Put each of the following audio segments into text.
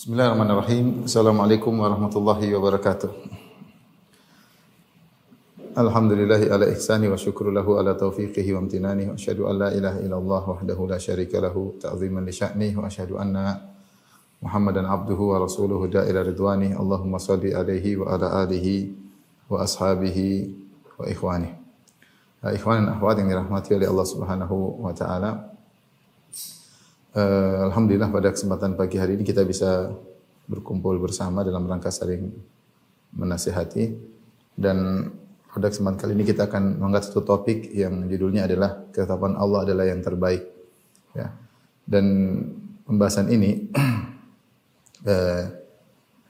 Bismillahirrahmanirrahim. Assalamualaikum warahmatullahi wabarakatuh. Alhamdulillahi ala ihsani wa syukru lahu ala taufiqihi wa amtinani wa asyhadu an la ilaha illallah wahdahu la syarika lahu ta'ziman li sya'ni wa asyhadu anna Muhammadan abduhu wa rasuluhu da'ila ridwani. Allahumma salli alaihi wa ala alihi wa ashabihi wa ikhwani. Ikhwan dan akhwat yang dirahmati oleh Allah Subhanahu wa taala. Alhamdulillah pada kesempatan pagi hari ini kita bisa berkumpul bersama dalam rangka saling menasihati, dan pada kesempatan kali ini kita akan mengangkat satu topik yang judulnya adalah ketetapan Allah adalah yang terbaik. Ya. Dan pembahasan ini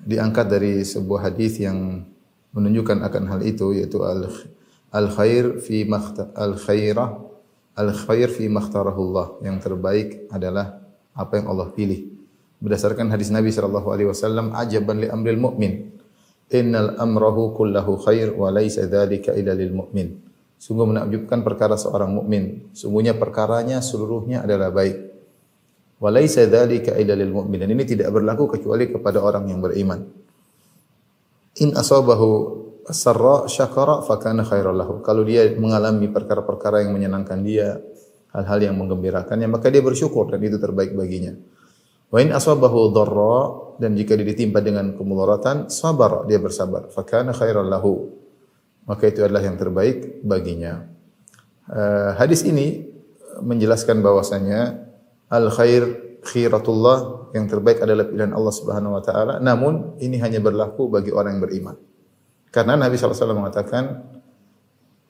diangkat dari sebuah hadis yang menunjukkan akan hal itu, yaitu al-khair fi makhtarahullah, yang terbaik adalah apa yang Allah pilih. Berdasarkan hadis Nabi sallallahu alaihi wasallam, ajaban li amril mu'min, innal amrahu kullahu khair wa laisa dzalika illa lil mu'min. Sungguh menakjubkan perkara seorang mukmin, sungguhnya perkaranya seluruhnya adalah baik. Wa laisa dzalika illa lil mu'min, dan ini tidak berlaku kecuali kepada orang yang beriman. In asabahu sarra syakara fakana khairal lahu. Kalau dia mengalami perkara-perkara yang menyenangkan dia, hal-hal yang menggembirakannya, maka dia bersyukur dan itu terbaik baginya. Wa in asabahu dharra, dan jika dia ditimpa dengan kemudaratan, sabar, dia bersabar, fakana khairal lahu, maka itu adalah yang terbaik baginya. Hadis ini menjelaskan bahwasanya al khair khiratullah, yang terbaik adalah pilihan Allah Subhanahu wa taala, namun ini hanya berlaku bagi orang yang beriman. Karena Nabi SAW mengatakan,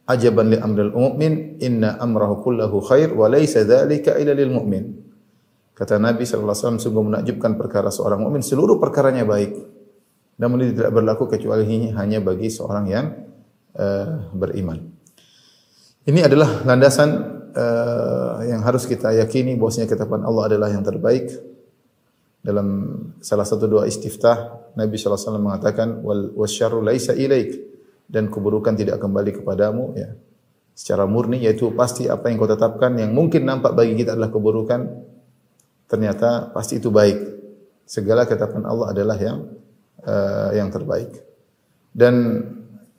ajaban li amril mu'min, inna amrahu kullahu khair, wa laysa dzalika illa lil mu'min. Kata Nabi SAW, sungguh menakjubkan perkara seorang mukmin, seluruh perkaranya baik. Namun ini tidak berlaku kecuali hanya bagi seorang yang beriman. Ini adalah landasan yang harus kita yakini, bahwasanya ketetapan Allah adalah yang terbaik. Dalam salah satu doa istiftah, Nabi SAW mengatakan, wasyarru laisa ilaik, dan keburukan tidak kembali kepadamu, ya, secara murni, yaitu pasti apa yang kau tetapkan yang mungkin nampak bagi kita adalah keburukan, ternyata pasti itu baik. Segala ketetapan Allah adalah yang terbaik. Dan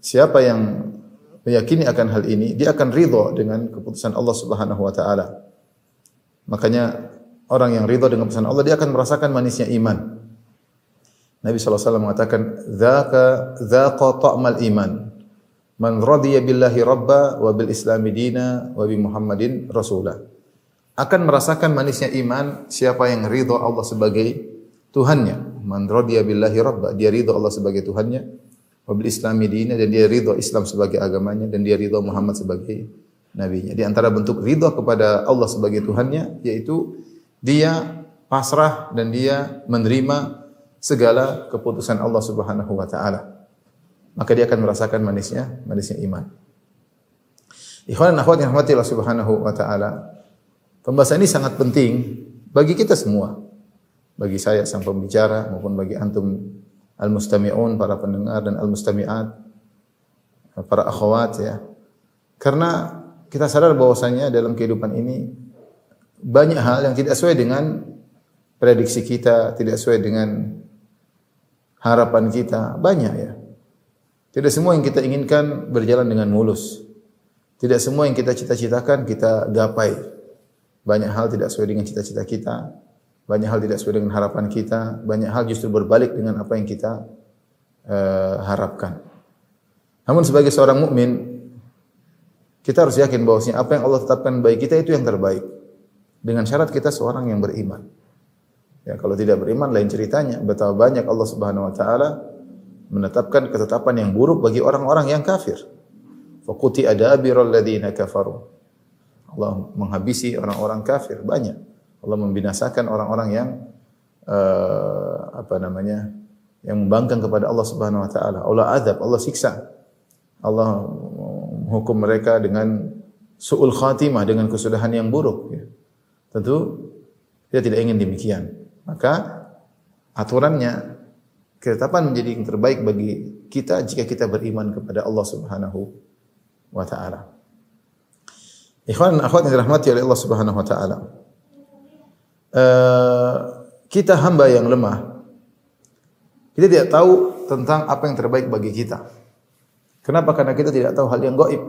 siapa yang meyakini akan hal ini, dia akan ridha dengan keputusan Allah Subhanahu wa taala. Makanya orang yang ridha dengan keputusan Allah, dia akan merasakan manisnya iman. Nabi SAW mengatakan, dzaqa ta'mal iman, man radiya billahi rabba wa bil islami dina wa bi Muhammadin rasula. Akan merasakan manisnya iman siapa yang ridha Allah sebagai Tuhannya. Man radiya billahi rabba, dia ridha Allah sebagai Tuhannya, wa bil islami dina, dan dia ridha Islam sebagai agamanya, dan dia ridha Muhammad sebagai nabinya. Di antara bentuk ridha kepada Allah sebagai Tuhannya, yaitu dia pasrah dan dia menerima segala keputusan Allah Subhanahu wa taala. Maka dia akan merasakan manisnya iman. Ikhwan dan akhwat yang dirahmati Allah Subhanahu wa taala, pembahasan ini sangat penting bagi kita semua. Bagi saya sang pembicara maupun bagi antum al-mustami'un, para pendengar, dan al-mustami'at, para akhwat, ya. Karena kita sadar bahwasanya dalam kehidupan ini banyak hal yang tidak sesuai dengan prediksi kita, tidak sesuai dengan harapan kita, banyak, ya. Tidak semua yang kita inginkan berjalan dengan mulus. Tidak semua yang kita cita-citakan kita gapai. Banyak hal tidak sesuai dengan cita-cita kita, banyak hal tidak sesuai dengan harapan kita, banyak hal justru berbalik dengan apa yang kita harapkan. Namun sebagai seorang mukmin, kita harus yakin bahwasanya apa yang Allah tetapkan bagi kita itu yang terbaik. Dengan syarat kita seorang yang beriman. Ya, kalau tidak beriman lain ceritanya. Betapa banyak Allah Subhanahu wa taala menetapkan ketetapan yang buruk bagi orang-orang yang kafir. Faquti adabirul ladzina kafaru. Allah menghabisi orang-orang kafir, banyak. Allah membinasakan orang-orang yang yang membangkang kepada Allah Subhanahu wa taala. Allah azab, Allah siksa. Allah menghukum mereka dengan su'ul khatimah, dengan kesudahan yang buruk, ya. Tentu dia tidak ingin demikian. Maka aturannya, ketetapan menjadi yang terbaik bagi kita jika kita beriman kepada Allah Subhanahu wa taala. Ikhwan dan akhwat yang dirahmati oleh Allah Subhanahu wa taala. Kita hamba yang lemah, Kita tidak tahu tentang apa yang terbaik bagi kita. Kenapa? Karena kita tidak tahu hal yang gaib.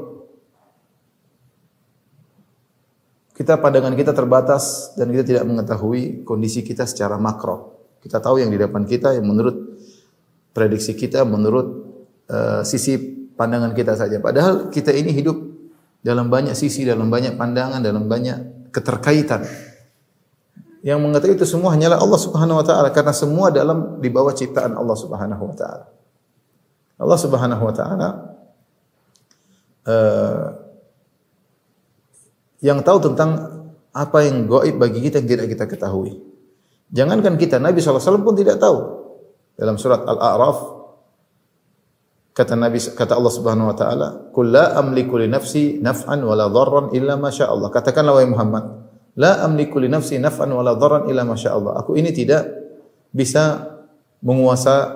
Pandangan kita terbatas dan kita tidak mengetahui kondisi kita secara makro. Kita tahu yang di depan kita yang menurut prediksi kita, menurut sisi pandangan kita saja. Padahal kita ini hidup dalam banyak sisi, dalam banyak pandangan, dalam banyak keterkaitan. Yang mengetahui itu semua hanyalah Allah Subhanahu wa taala karena semua di bawah ciptaan Allah Subhanahu wa taala. Allah Subhanahu wa taala yang tahu tentang apa yang gaib bagi kita yang tidak kita ketahui. Jangankan kita, Nabi SAW pun tidak tahu. Dalam surat Al-A'raf kata Allah Subhanahu wa taala, "Qul la amliku li nafsi naf'an wala dharran illa ma syaa Allah." Katakanlah wahai Muhammad, la amliku li nafsi naf'an wala dharran illa ma syaa Allah. Aku ini tidak bisa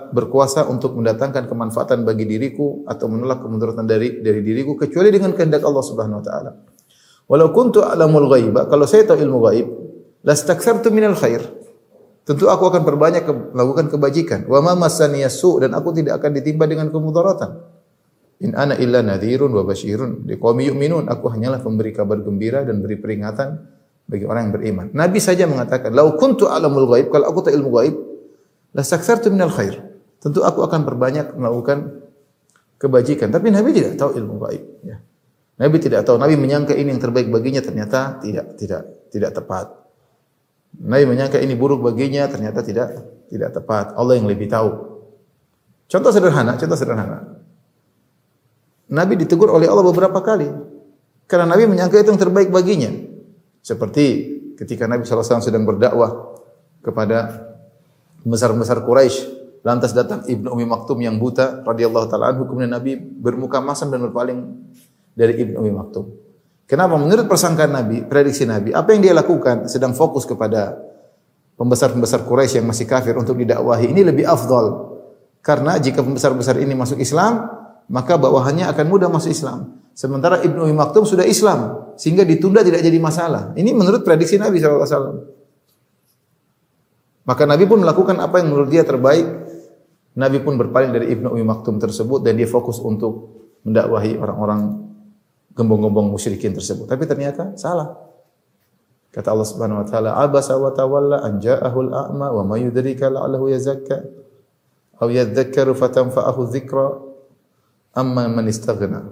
berkuasa untuk mendatangkan kemanfaatan bagi diriku atau menolak kemudaratan dari diriku kecuali dengan kehendak Allah Subhanahu wa taala. Walau kuntu a'lamul ghaiba, kalau saya tahu ilmu gaib, lastakthartu minal khair. Tentu aku akan perbanyak melakukan kebajikan. Wa ma massani yasu, dan aku tidak akan ditimpa dengan kemudaratan. In ana illa nadhirun wa basyirun liqaumin yu'minun. Aku hanyalah pemberi kabar gembira dan beri peringatan bagi orang yang beriman. Nabi saja mengatakan, "Lau kuntu a'lamul ghaib," kalau aku tahu ilmu gaib, lastakthartu minal khair. Tentu aku akan perbanyak melakukan kebajikan. Tapi Nabi tidak tahu ilmu gaib, ya. Nabi tidak tahu. Nabi menyangka ini yang terbaik baginya, ternyata tidak tepat. Nabi menyangka ini buruk baginya, ternyata tidak tepat. Allah yang lebih tahu. Contoh sederhana. Nabi ditegur oleh Allah beberapa kali karena Nabi menyangka itu yang terbaik baginya. Seperti ketika Nabi SAW sedang berdakwah kepada besar-besar Quraisy, lantas datang Ibnu Ummi Maktum yang buta radhiyallahu taala anhu, kemudian Nabi bermuka masam dan berpaling dari Ibnu Ummi Maktum. Kenapa? Menurut persangkaan Nabi, prediksi Nabi, apa yang dia lakukan sedang fokus kepada pembesar-pembesar Quraisy yang masih kafir untuk didakwahi. Ini lebih afdal. Karena jika pembesar-besar ini masuk Islam, maka bawahannya akan mudah masuk Islam. Sementara Ibnu Ummi Maktum sudah Islam, sehingga ditunda tidak jadi masalah. Ini menurut prediksi Nabi SAW. Maka Nabi pun melakukan apa yang menurut dia terbaik. Nabi pun berpaling dari Ibnu Ummi Maktum tersebut dan dia fokus untuk mendakwahi orang-orang gembong-gembong musyrikin tersebut. Tapi ternyata salah. Kata Allah Subhanahu wa taala, "Abasa wa tawalla an ja'ahul a'ma wa ma yudrika la'allahu yazakka aw yadhakkaru fatanfa'ahu dzikra amma man istaghna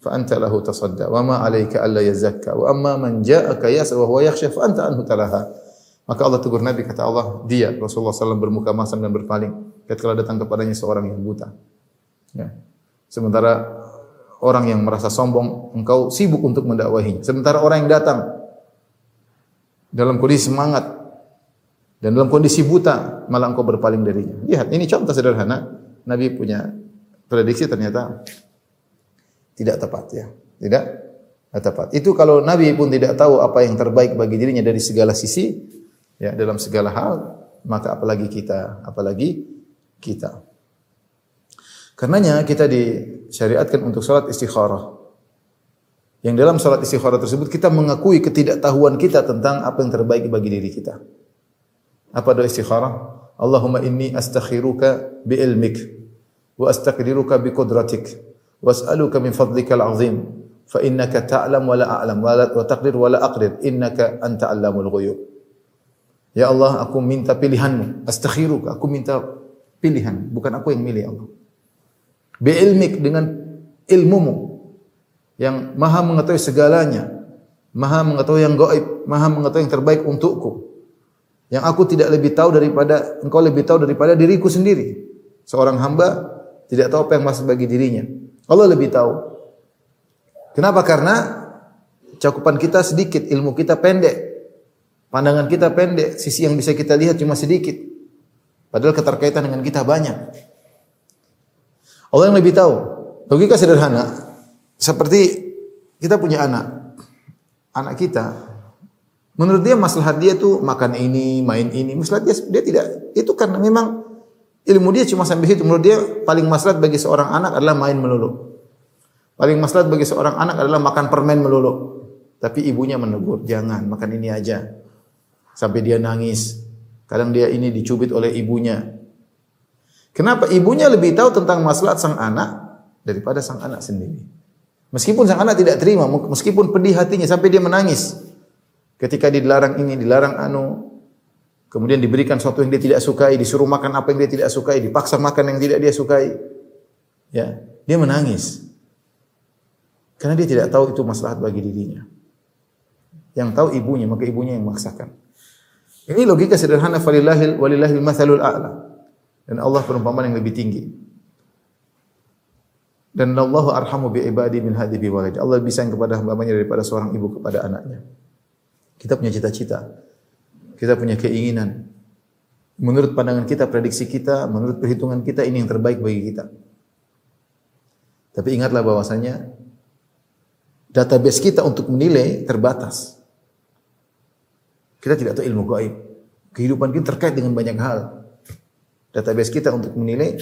fa anta lahu tasadda wa ma 'alaika alla yazakka wa amma man ja'aka yas'a wa huwa yakhsha fa anta anhu talaha." Maka Allah tegur Nabi, kata Allah, dia Rasulullah SAW bermuka masam dan berpaling ketika datang kepadanya seorang yang buta. Ya. Sementara orang yang merasa sombong, engkau sibuk untuk mendakwahinya. Sementara orang yang datang dalam kondisi semangat dan dalam kondisi buta, malah engkau berpaling darinya. Lihat, ini contoh sederhana. Nabi punya prediksi ternyata tidak tepat, ya. Tidak tepat. Itu kalau Nabi pun tidak tahu apa yang terbaik bagi dirinya dari segala sisi, ya, dalam segala hal, maka apalagi kita. Karenanya kita disyariatkan untuk salat istikharah. Yang dalam salat istikharah tersebut kita mengakui ketidaktahuan kita tentang apa yang terbaik bagi diri kita. Apa doa istikharah? Allahumma inni astakhiruka bi ilmik wa astaqdiruka bi qudratik wa as'aluka min fadlikal azim fa innaka ta'lam wa la a'lam wa taqdir wa la aqdir innaka anta 'allamul ghuyub. Ya Allah, aku minta pilihanmu. Astakhiruka, aku minta pilihan, bukan aku yang milih, ya Allah. Bi'ilmik, dengan ilmumu yang maha mengetahui segalanya, maha mengetahui yang gaib, maha mengetahui yang terbaik untukku, yang aku tidak lebih tahu daripada engkau, lebih tahu daripada diriku sendiri. Seorang hamba tidak tahu apa yang masuk bagi dirinya, Allah lebih tahu. Kenapa? Karena cakupan kita sedikit, ilmu kita pendek, pandangan kita pendek, sisi yang bisa kita lihat cuma sedikit, padahal keterkaitan dengan kita banyak. Allah yang lebih tahu. Logika sederhana, seperti kita punya anak kita, menurut dia maslahat dia tuh makan ini, main ini, maslahat dia tidak, itu karena memang ilmu dia cuma sampai situ. Menurut dia paling maslahat bagi seorang anak adalah main melulu. Paling maslahat bagi seorang anak adalah makan permen melulu. Tapi ibunya menegur, jangan makan ini aja. Sampai dia nangis. Kadang dia ini dicubit oleh ibunya. Kenapa? Ibunya lebih tahu tentang maslahat sang anak daripada sang anak sendiri. Meskipun sang anak tidak terima, meskipun pedih hatinya sampai dia menangis. Ketika dilarang ini, dilarang anu, kemudian diberikan sesuatu yang dia tidak sukai, disuruh makan apa yang dia tidak sukai, dipaksa makan yang tidak dia sukai. Ya, dia menangis. Karena dia tidak tahu itu maslahat bagi dirinya. Yang tahu ibunya, maka ibunya yang memaksakan. Ini logika sederhana walillahil matsalul a'la. Dan Allah perumpamaan yang lebih tinggi. Dan Allahu arhamu bi ibadi min hadhi bi walid. Allah lebih sayang kepada hamba-Nya daripada seorang ibu kepada anaknya. Kita punya cita-cita. Kita punya keinginan. Menurut pandangan kita, prediksi kita, menurut perhitungan kita ini yang terbaik bagi kita. Tapi ingatlah bahwasanya database kita untuk menilai terbatas. Kita tidak tahu ilmu gaib. Kehidupan kita terkait dengan banyak hal. Database kita untuk menilai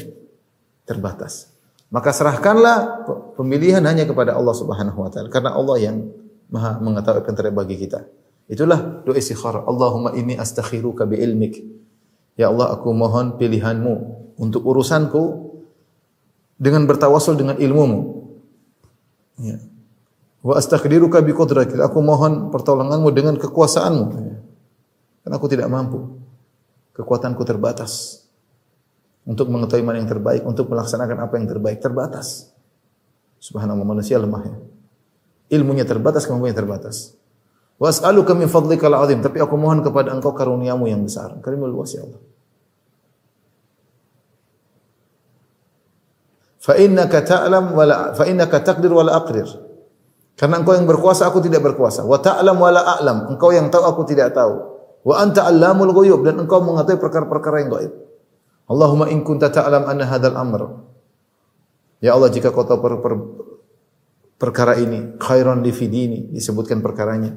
terbatas. Maka serahkanlah pemilihan hanya kepada Allah Subhanahu wa taala karena Allah yang Maha mengetahui apa yang terbaik bagi kita. Itulah doa istikharah. Allahumma inni astakhiruka bi ilmik. Ya Allah, aku mohon pilihanmu untuk urusanku dengan bertawasul dengan ilmumu. Ya. Wa astaghfiruka bi qudratik. Aku mohon pertolonganmu dengan kekuasaanmu. Ya. Karena aku tidak mampu. Kekuatanku terbatas. Untuk mengetahui mana yang terbaik, untuk melaksanakan apa yang terbaik, terbatas. Subhanallah, manusia lemah ya. Ilmunya terbatas, kemampuannya terbatas. Wa as'aluka min fadlikal azim, tapi aku mohon kepada Engkau karuniamu yang besar. Karimul luas ya Allah. Fa innaka taqdir wa la aqdir. Karena Engkau yang berkuasa, aku tidak berkuasa. Wa ta'lam wa la a'lam. Engkau yang tahu, aku tidak tahu. Wa anta 'allamul ghuyub, dan Engkau mengetahui perkara-perkara yang gaib. Allahumma in kunta ta'lam anna hadzal amr. Ya Allah, jika Kau tahu perkara ini khairan li fi dini, disebutkan perkaranya.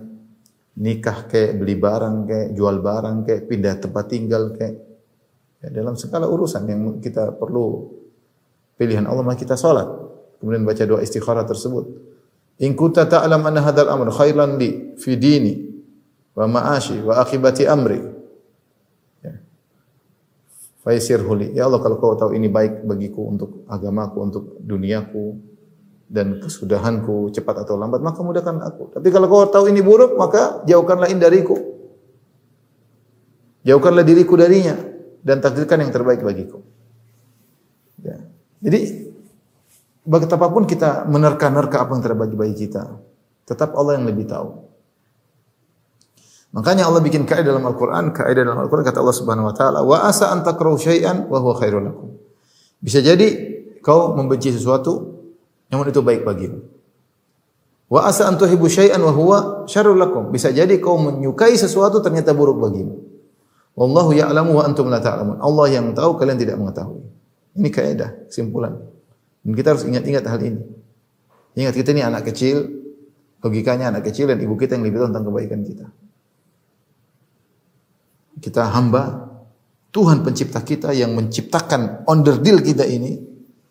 Nikah kayak beli barang kayak jual barang kayak pindah tempat tinggal kayak ya, dalam segala urusan yang kita perlu pilihan Allah, maka kita salat. Kemudian baca doa istikharah tersebut. In kunta ta'lam anna hadzal amr khairan li fi dini wa ma'ashi wa akibati amri. Faisirhu li. Ya Allah, kalau Kau tahu ini baik bagiku, untuk agamaku, untuk duniaku dan kesudahanku, cepat atau lambat, maka mudahkan aku. Tapi kalau Kau tahu ini buruk, maka jauhkanlah ini dariku. Jauhkanlah diriku darinya dan takdirkan yang terbaik bagiku. Ya. Jadi betapapun kita menerka-nerka apa yang terbaik bagi kita, tetap Allah yang lebih tahu. Makanya Allah bikin kaidah dalam Al-Quran, kata Allah Subhanahu Wa Taala, wa asa an takrahu syai'an wa huwa khairul lakum. Bisa jadi kau membenci sesuatu, namun itu baik bagimu. Wa asa an tuhibbu syai'an wa huwa syarrul lakum. Bisa jadi kau menyukai sesuatu ternyata buruk bagimu. Wallahu ya'lamu wa antum la ta'lamun. Allah yang tahu, kalian tidak mengetahui. Ini kaidah, kesimpulan. Dan kita harus ingat-ingat hal ini. Ingat, kita ini anak kecil, logikanya anak kecil dan ibu kita yang lebih tahu tentang kebaikan kita. Kita hamba Tuhan pencipta kita yang menciptakan onderdil kita ini,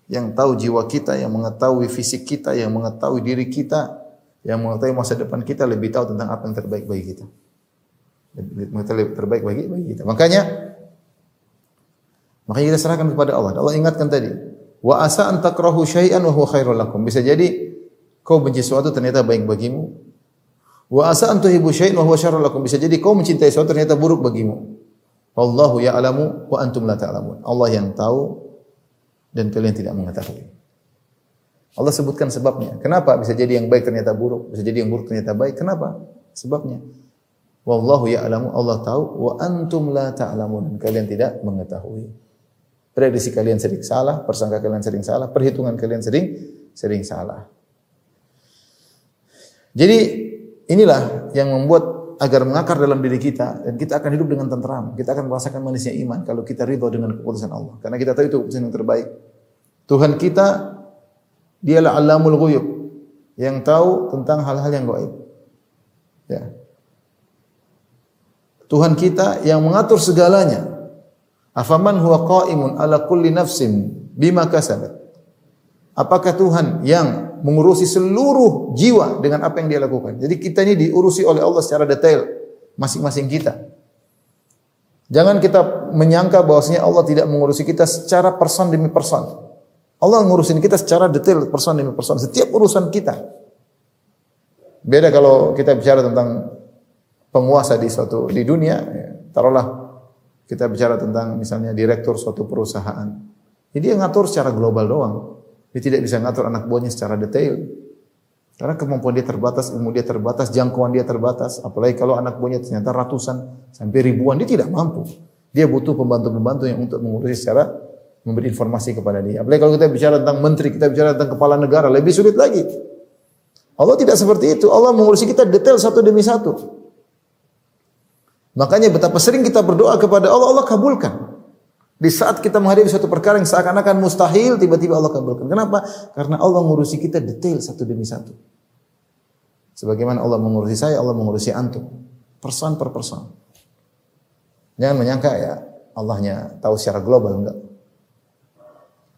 yang tahu jiwa kita, yang mengetahui fisik kita, yang mengetahui diri kita, yang mengetahui masa depan kita, lebih tahu tentang apa yang terbaik bagi kita. Lebih terbaik bagi kita. Makanya kita serahkan kepada Allah. Allah ingatkan tadi, wa asa an takrahu syai'an wa huwa khairul lakum. Bisa jadi kau benci sesuatu ternyata baik bagimu. Wa asa an tuhibbu syai'an wa huwa syarrul lakum. Bisa jadi kau mencintai sesuatu ternyata buruk bagimu. Wallahu ya'lamu wa antum la ta'lamun. Allah yang tahu dan kalian tidak mengetahui. Allah sebutkan sebabnya. Kenapa bisa jadi yang baik ternyata buruk, bisa jadi yang buruk ternyata baik? Kenapa? Sebabnya. Wallahu ya'lamu, Allah tahu, wa antum la ta'lamun. Kalian tidak mengetahui. Prediksi kalian sering salah, persangka kalian sering salah, perhitungan kalian sering salah. Jadi inilah yang membuat agar mengakar dalam diri kita dan kita akan hidup dengan tenteram. Kita akan merasakan manisnya iman kalau kita ridha dengan keputusan Allah. Karena kita tahu itu keputusan yang terbaik. Tuhan kita dialah Allamul Ghuyub, yang tahu tentang hal-hal yang gaib. Ya. Tuhan kita yang mengatur segalanya. Afaman huwa qa'imun ala kulli nafsin bima kasabat. Apakah Tuhan yang mengurusi seluruh jiwa dengan apa yang dia lakukan? Jadi kita ini diurusi oleh Allah secara detail, masing-masing kita. Jangan kita menyangka bahwasanya Allah tidak mengurusi kita secara person demi person. Allah ngurusin kita secara detail person demi person, setiap urusan kita. Beda kalau kita bicara tentang penguasa di dunia, ya, taruhlah kita bicara tentang misalnya direktur suatu perusahaan. Jadi dia ngatur secara global doang. Dia tidak bisa ngatur anak buahnya secara detail. Karena kemampuan dia terbatas, ilmu dia terbatas, jangkauan dia terbatas. Apalagi kalau anak buahnya ternyata ratusan sampai ribuan, dia tidak mampu. Dia butuh pembantu-pembantu yang untuk mengurusi secara memberi informasi kepada dia. Apalagi kalau kita bicara tentang menteri, kita bicara tentang kepala negara, lebih sulit lagi. Allah tidak seperti itu. Allah mengurusi kita detail satu demi satu. Makanya betapa sering kita berdoa kepada Allah, Allah kabulkan. Di saat kita menghadapi suatu perkara yang seakan-akan mustahil, tiba-tiba Allah kabulkan. Kenapa? Karena Allah mengurusi kita detail satu demi satu. Sebagaimana Allah mengurusi saya, Allah mengurusi antum. Person per person. Jangan menyangka ya Allahnya tahu secara global, enggak.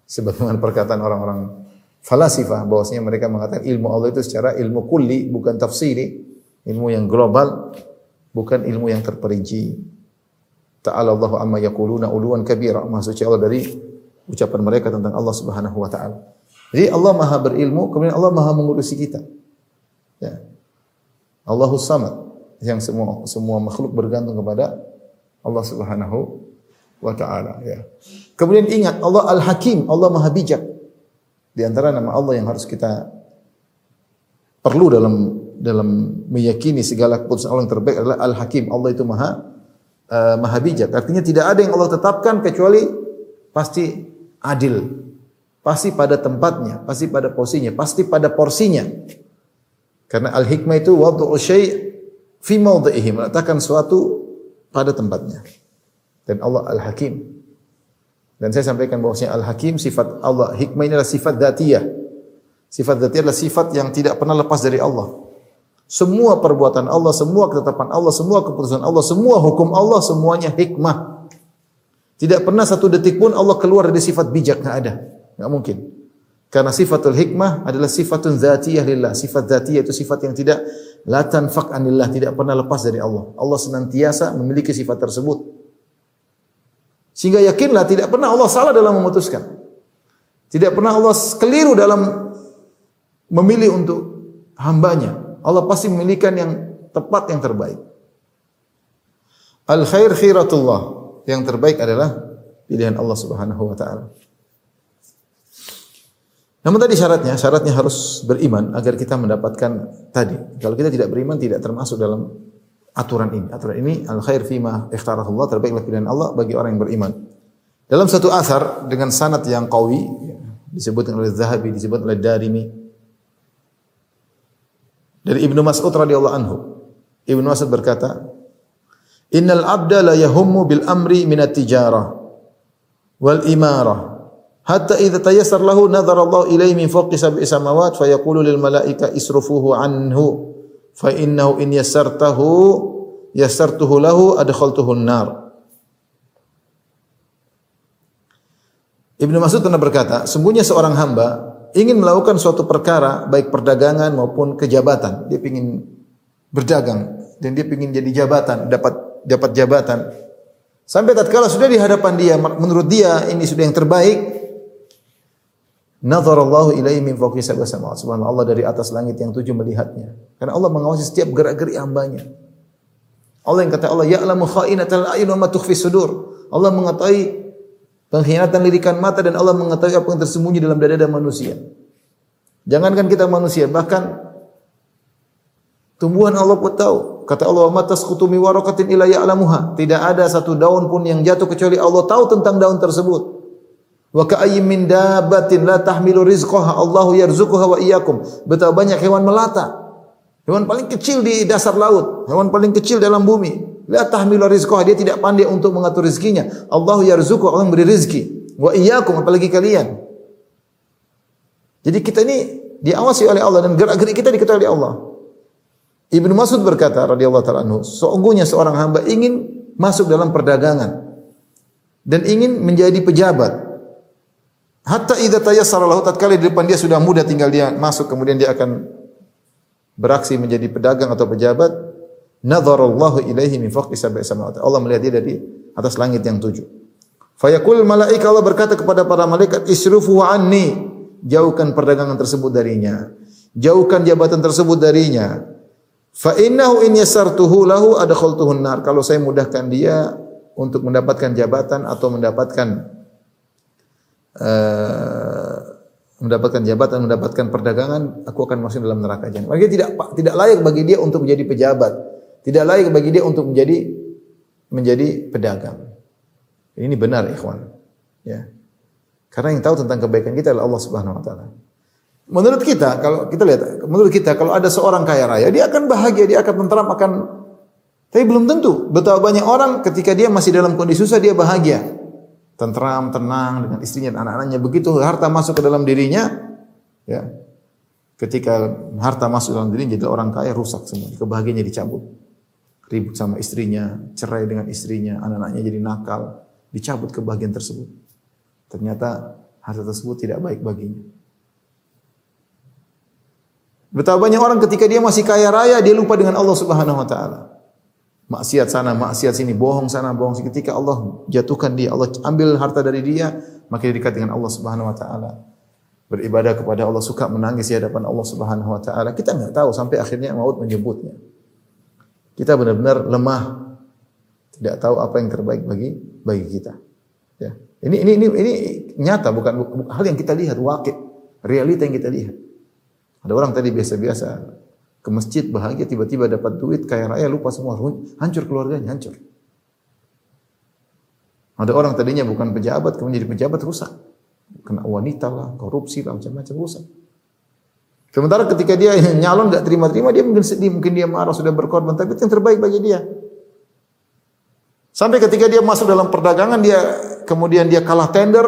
Sebagaimana perkataan orang-orang falasifah, bahwasanya mereka mengatakan ilmu Allah itu secara ilmu kulli, bukan tafsiri. Ilmu yang global, bukan ilmu yang terperinci. Ta'ala Allahu amma yaquluna uluwan kabira. Maha suci Allah dari ucapan mereka tentang Allah Subhanahu wa taala. Jadi Allah Maha berilmu, kemudian Allah Maha mengurusi kita. Ya. Allahus Samad, yang semua makhluk bergantung kepada Allah Subhanahu wa taala, ya. Kemudian ingat Allah Al-Hakim, Allah Maha bijak. Di antara nama Allah yang harus kita perlu dalam meyakini segala keputusan Allah yang terbaik adalah Al-Hakim. Allah itu Maha bijak. Artinya tidak ada yang Allah tetapkan kecuali pasti adil. Pasti pada tempatnya, pasti pada posisinya, pasti pada porsinya. Karena al-hikmah itu wad'u syai' fi mawdhihi, meletakkan suatu pada tempatnya. Dan Allah Al-Hakim. Dan saya sampaikan bahwasanya Al-Hakim sifat Allah, hikmah ini adalah sifat dzatiyah. Sifat dzatiyah adalah sifat yang tidak pernah lepas dari Allah. Semua perbuatan Allah, semua ketetapan Allah, semua keputusan Allah, semua hukum Allah, semuanya hikmah. Tidak pernah satu detik pun Allah keluar dari sifat bijak, enggak ada. Enggak mungkin. Karena sifatul hikmah adalah sifatun dzatiyah lillah. Sifat dzatiyah itu sifat yang tidak la tanfak anillah, tidak pernah lepas dari Allah. Allah senantiasa memiliki sifat tersebut. Sehingga yakinlah tidak pernah Allah salah dalam memutuskan. Tidak pernah Allah keliru dalam memilih untuk hambanya. Allah pasti memilihkan yang tepat, yang terbaik. Al-khair khiratullah. Yang terbaik adalah pilihan Allah Subhanahu wa taala. Namun tadi syaratnya harus beriman agar kita mendapatkan tadi. Kalau kita tidak beriman tidak termasuk dalam aturan ini. Aturan ini al-khair fima ikhtarahullah, terbaiklah pilihan Allah bagi orang yang beriman. Dalam satu athar dengan sanad yang qawi, disebutkan oleh Zahabi, disebut oleh Darimi, dari Ibnu Mas'ud radhiyallahu anhu. Ibnu Mas'ud berkata, "Innal 'abda la yahummu bil amri min at-tijarah wal imarah hatta idza tayassar lahu nadhara Allah ilayhi min fawqi sab'i samawat fa yaqulu lil malaika isrufuhu anhu fa innahu in yassartuhu lahu adkhaltuhu an-nar." Ibnu Mas'ud pernah berkata, sungguhnya seorang hamba ingin melakukan suatu perkara, baik perdagangan maupun kejabatan. Dia ingin berdagang dan dia ingin jadi jabatan, dapat jabatan. Sampai tatkala sudah di hadapan dia, menurut dia ini sudah yang terbaik, nazarallahu ilaihi min fawqi sab'i samawat. Subhanallah, Allah dari atas langit yang 7 melihatnya. Karena Allah mengawasi setiap gerak-gerik hambanya. Allah yang kata Allah ya'lamu kha'inatal a'yun wa ma tukhfi sudur. Allah mengetahui pengkhianatan lirikan mata dan Allah mengetahui apa yang tersembunyi dalam dada manusia. Jangankan kita manusia, bahkan tumbuhan Allah pun tahu. Kata Allah, "Ma tasqutu min waraqatin illa ya'lamuha." Tidak ada satu daun pun yang jatuh kecuali Allah tahu tentang daun tersebut. Wa ka'ayyin min dabbatin la tahmilu rizqaha Allahu yarzuquha wa iyyakum. Betapa banyak hewan melata. Hewan paling kecil di dasar laut, hewan paling kecil dalam bumi. La tahmilu rizqaha, dia tidak pandai untuk mengatur rezekinya. Allahu yarzuqu, Allah memberi rezeki. Wa iyyakum, apalagi kalian. Jadi kita ini diawasi oleh Allah dan gerak-gerik kita diketahui oleh Allah. Ibnu Mas'ud berkata radhiyallahu ta'ala anhu, sesungguhnya seorang hamba ingin masuk dalam perdagangan dan ingin menjadi pejabat. Hatta idza tayassara lahu, tatkala di depan dia sudah mudah, tinggal dia masuk kemudian dia akan beraksi menjadi pedagang atau pejabat. Nadharallahu ilaihi min fawqi sab'i samawat. Allah melihat dia dari atas langit yang 7. Fayaqul malaika, Allah berkata kepada para malaikat, isrufu anni, jauhkan perdagangan tersebut darinya, jauhkan jabatan tersebut darinya. Fa innahu in yasartuhu lahu adkhaltuhu an-nar. Kalau saya mudahkan dia untuk mendapatkan jabatan atau mendapatkan perdagangan, aku akan masuk dalam neraka jahanam. Maka tidak layak bagi dia untuk menjadi pejabat, tidak layak bagi dia untuk menjadi pedagang. Ini benar, ikhwan. Ya. Karena yang tahu tentang kebaikan kita adalah Allah Subhanahu wa taala. Menurut kita, kalau ada seorang kaya raya, dia akan bahagia, dia akan tentram, tapi belum tentu. Betapa banyak orang ketika dia masih dalam kondisi susah dia bahagia, tentram, tenang dengan istrinya dan anak-anaknya. Begitu harta masuk ke dalam dirinya, ya. Ketika harta masuk dalam dirinya jadi orang kaya, rusak semua. Kebahagiaannya dicabut. Ribut sama istrinya, cerai dengan istrinya, anak-anaknya jadi nakal, dicabut kebahagiaan tersebut. Ternyata harta tersebut tidak baik baginya. Betapa banyak orang ketika dia masih kaya raya, dia lupa dengan Allah Subhanahu wa taala. Maksiat sana, maksiat sini, bohong sana, bohong sini. Ketika Allah jatuhkan dia, Allah ambil harta dari dia, maka dia dekat dengan Allah Subhanahu wa taala. Beribadah kepada Allah, suka menangis di hadapan Allah Subhanahu wa taala. Kita enggak tahu sampai akhirnya maut menjemputnya. Kita benar-benar lemah. Tidak tahu apa yang terbaik bagi kita. Ya. Ini nyata, bukan hal yang kita lihat, waqi', realita yang kita lihat. Ada orang tadi biasa-biasa ke masjid bahagia, tiba-tiba dapat duit, kaya raya, lupa semua, hancur keluarganya, hancur. Ada orang tadinya bukan pejabat, kemudian jadi pejabat, rusak. Kena wanita lah, korupsi lah, macam-macam, rusak. Sementara ketika dia nyalon enggak terima-terima, dia mungkin sedih, mungkin dia marah, sudah berkorban, tapi itu yang terbaik bagi dia. Sampai ketika dia masuk dalam perdagangan, kemudian dia kalah tender,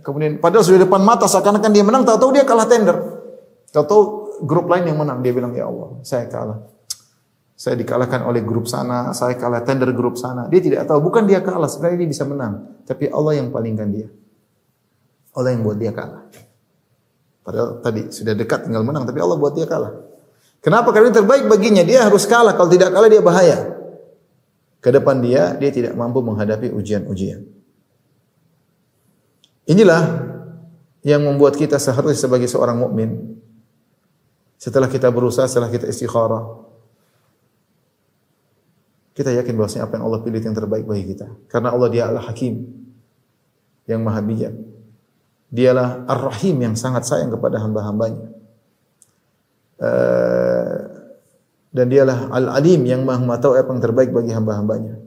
kemudian padahal sudah depan mata seakan-akan dia menang, tahu-tahu dia kalah tender. Tahu-tahu grup lain yang menang, dia bilang, ya Allah, saya kalah. Saya dikalahkan oleh grup sana, saya kalah tender grup sana. Dia tidak tahu, bukan dia kalah, sebenarnya dia bisa menang, tapi Allah yang palingkan dia. Allah yang buat dia kalah. Padahal tadi sudah dekat tinggal menang, tapi Allah buat dia kalah. Kenapa? Karena ini terbaik baginya, dia harus kalah. Kalau tidak kalah dia bahaya. Ke depan dia tidak mampu menghadapi ujian-ujian. Inilah yang membuat kita seharusnya sebagai seorang mukmin, setelah kita berusaha, setelah kita istikharah, kita yakin bahwasanya apa yang Allah pilih yang terbaik bagi kita. Karena Allah dia adalah Hakim, yang maha bijak. Dialah Ar-Rahim, yang sangat sayang kepada hamba-hambanya. Dan dialah Al-Alim, yang maha tahu apa yang terbaik bagi hamba-hambanya.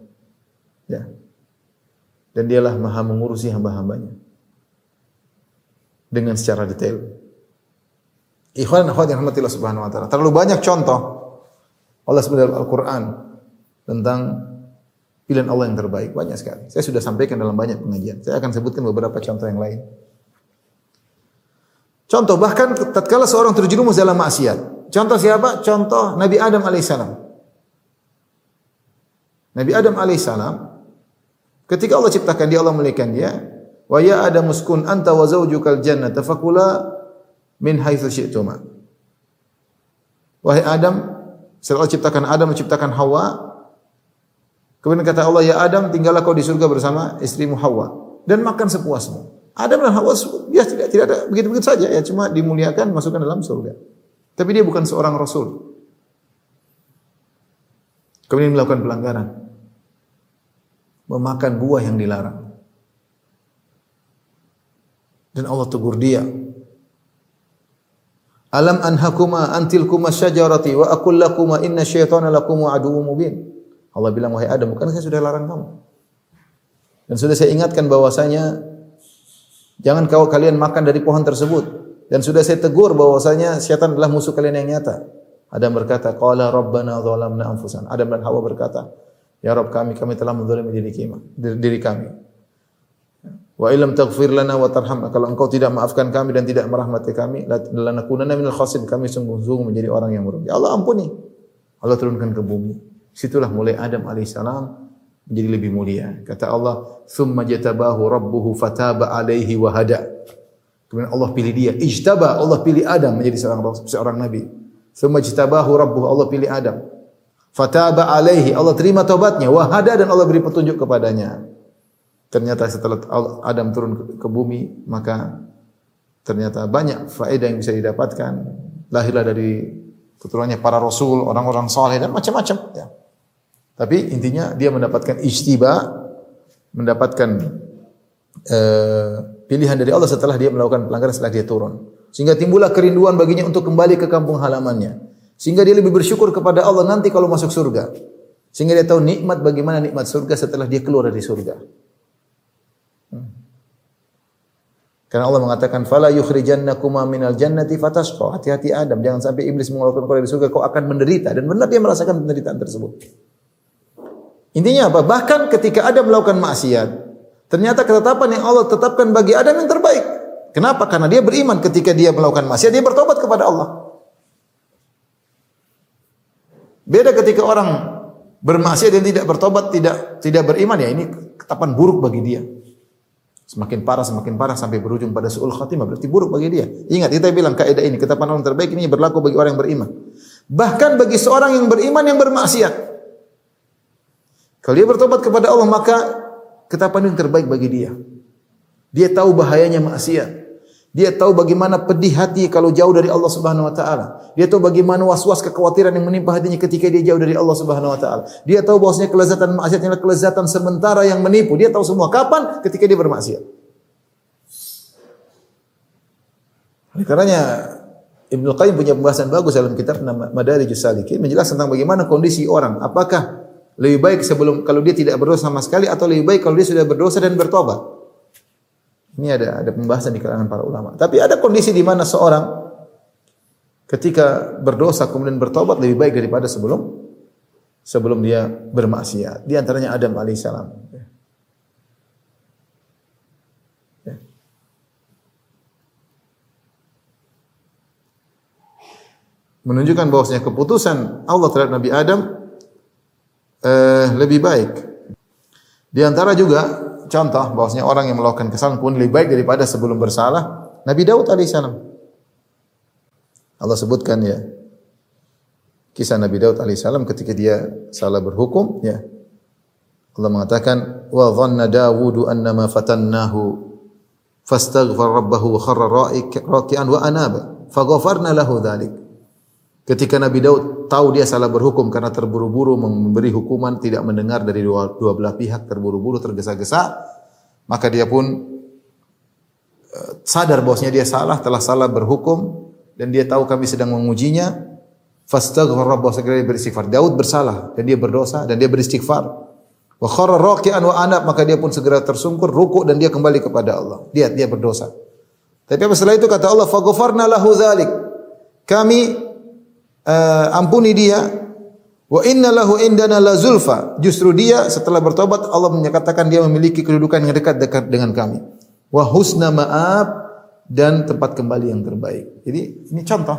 Ya. Dan dialah maha mengurusi hamba-hambanya dengan secara detail. Ikhwan dan akhwat yang rahmatillah subhanahu wa ta'ala. Terlalu banyak contoh Allah sebenarnya Al-Quran tentang pilihan Allah yang terbaik. Banyak sekali. Saya sudah sampaikan dalam banyak pengajian. Saya akan sebutkan beberapa contoh yang lain. Contoh, bahkan tatkala seorang terjerumus dalam maksiat. Contoh siapa? Contoh Nabi Adam alaihissalam. Nabi Adam alaihissalam, ketika Allah ciptakan dia, Allah memilihkan dia. Wa ya Adam uskun anta wa zawjukal jannata fakula min haitsu syi'tuma. Wahai Adam, setelah Allah ciptakan Adam, menciptakan Hawa. Kemudian kata Allah, ya Adam, tinggallah kau di surga bersama istrimu Hawa dan makan sepuasmu. Adam dan Hawa dia tidak ada begitu-begitu saja, ya cuma dimuliakan, masukkan dalam surga. Tapi dia bukan seorang rasul. Kemudian melakukan pelanggaran, memakan buah yang dilarang. Dan Allah tegur dia. Alam anhakuma antilkuma syajarati wa aqul lakuma inna syaitana lakuma aduwwum mubin. Allah bilang, wahai Adam, bukan saya sudah larang kamu? Dan sudah saya ingatkan bahwasanya jangan kalian makan dari pohon tersebut. Dan sudah saya tegur bahwasanya syaitan adalah musuh kalian yang nyata. Adam berkata, qala rabbana zalamna anfusana. Adam dan Hawa berkata, ya Rabb kami telah menzalimi diri kami. Wa illam taghfir lana wa tarhamna, kalau engkau tidak maafkan kami dan tidak merahmati kami, lanakunanna minal khasirin, kami sungguh-sungguh menjadi orang yang merugi. Allah ampuni. Allah turunkan ke bumi. Situlah mulai Adam alaihissalam menjadi lebih mulia. Kata Allah, "Tsumma jatabahu rabbuhu fataba alaihi wa hada." Kemudian Allah pilih dia, ijtaba, Allah pilih Adam menjadi seorang nabi. Tsumma jatabahu rabbuhu, Allah pilih Adam. Fataba alaihi, Allah terima taubatnya, wa hada, dan Allah beri petunjuk kepadanya. Ternyata setelah Adam turun ke bumi, maka ternyata banyak faedah yang bisa didapatkan. Lahirlah dari keturunannya para rasul, orang-orang saleh dan macam-macam ya. Tapi intinya dia mendapatkan ijtiba, mendapatkan pilihan dari Allah setelah dia melakukan pelanggaran, setelah dia turun. Sehingga timbullah kerinduan baginya untuk kembali ke kampung halamannya. Sehingga dia lebih bersyukur kepada Allah nanti kalau masuk surga. Sehingga dia tahu nikmat, bagaimana nikmat surga setelah dia keluar dari surga. Karena Allah mengatakan fala yukhrijannakuma minal jannati fatasqa. Hati-hati Adam, jangan sampai iblis mengeluarkan kau dari surga, kau akan menderita, dan benar dia merasakan penderitaan tersebut. Intinya apa? Bahkan ketika Adam melakukan maksiat, ternyata ketetapan yang Allah tetapkan bagi Adam yang terbaik. Kenapa? Karena dia beriman. Ketika dia melakukan maksiat, dia bertobat kepada Allah. Beda ketika orang bermaksiat dan tidak bertobat, tidak beriman, ya ini ketetapan buruk bagi dia. Semakin parah sampai berujung pada su'ul khatimah, berarti buruk bagi dia. Ingat, kita bilang kaidah ini, ketetapan orang terbaik ini berlaku bagi orang yang beriman. Bahkan bagi seorang yang beriman yang bermaksiat. Kalau dia bertobat kepada Allah, maka ketetapan yang terbaik bagi dia. Dia tahu bahayanya maksiat. Dia tahu bagaimana pedih hati kalau jauh dari Allah Subhanahu wa taala. Dia tahu bagaimana was-was kekhawatiran yang menimpa hatinya ketika dia jauh dari Allah Subhanahu wa taala. Dia tahu bahwasanya kelezatan maksiat adalah kelezatan sementara yang menipu. Dia tahu semua. Kapan? Ketika dia bermaksiat. Oleh karenanya Ibnu Qayyim punya pembahasan bagus dalam kitab Madarijus Salikin menjelaskan tentang bagaimana kondisi orang. Apakah lebih baik sebelum kalau dia tidak berdosa sama sekali, atau lebih baik kalau dia sudah berdosa dan bertobat? Ini ada pembahasan di kalangan para ulama. Tapi ada kondisi di mana seorang ketika berdosa kemudian bertobat lebih baik daripada sebelum dia bermaksiat. Di antaranya Adam alaihissalam. Menunjukkan bahwasanya keputusan Allah terhadap Nabi Adam lebih baik. Di antara juga contoh bahwasanya orang yang melakukan kesalahan pun lebih baik daripada sebelum bersalah, Nabi Daud alaihissalam. Allah sebutkan ya kisah Nabi Daud alaihissalam ketika dia salah berhukum ya. Allah mengatakan wa dhanna Dawudu annama fatannahu fastaghfar rabbahu wa kharra raki'an wa anaba faghafarna lahu dzalik. Ketika Nabi Daud tahu dia salah berhukum karena terburu-buru memberi hukuman, tidak mendengar dari dua belah pihak, terburu-buru, tergesa-gesa, maka dia pun sadar bahwasanya dia telah salah berhukum, dan dia tahu kami sedang mengujinya. Fastaghfar rabbahu, segera beristighfar. Daud bersalah dan dia berdosa dan dia beristighfar. Wa kharra raki'an wa anab, maka dia pun segera tersungkur, rukuk, dan dia kembali kepada Allah. Dia berdosa. Tapi setelah itu kata Allah, faghfarna lahu dzalik. Kami ampuni dia, wa inna lahu indana la zulfa. Justru dia setelah bertobat Allah menyatakan dia memiliki kedudukan yang dekat dengan kami. Wa husna ma'ab, dan tempat kembali yang terbaik. Jadi ini contoh.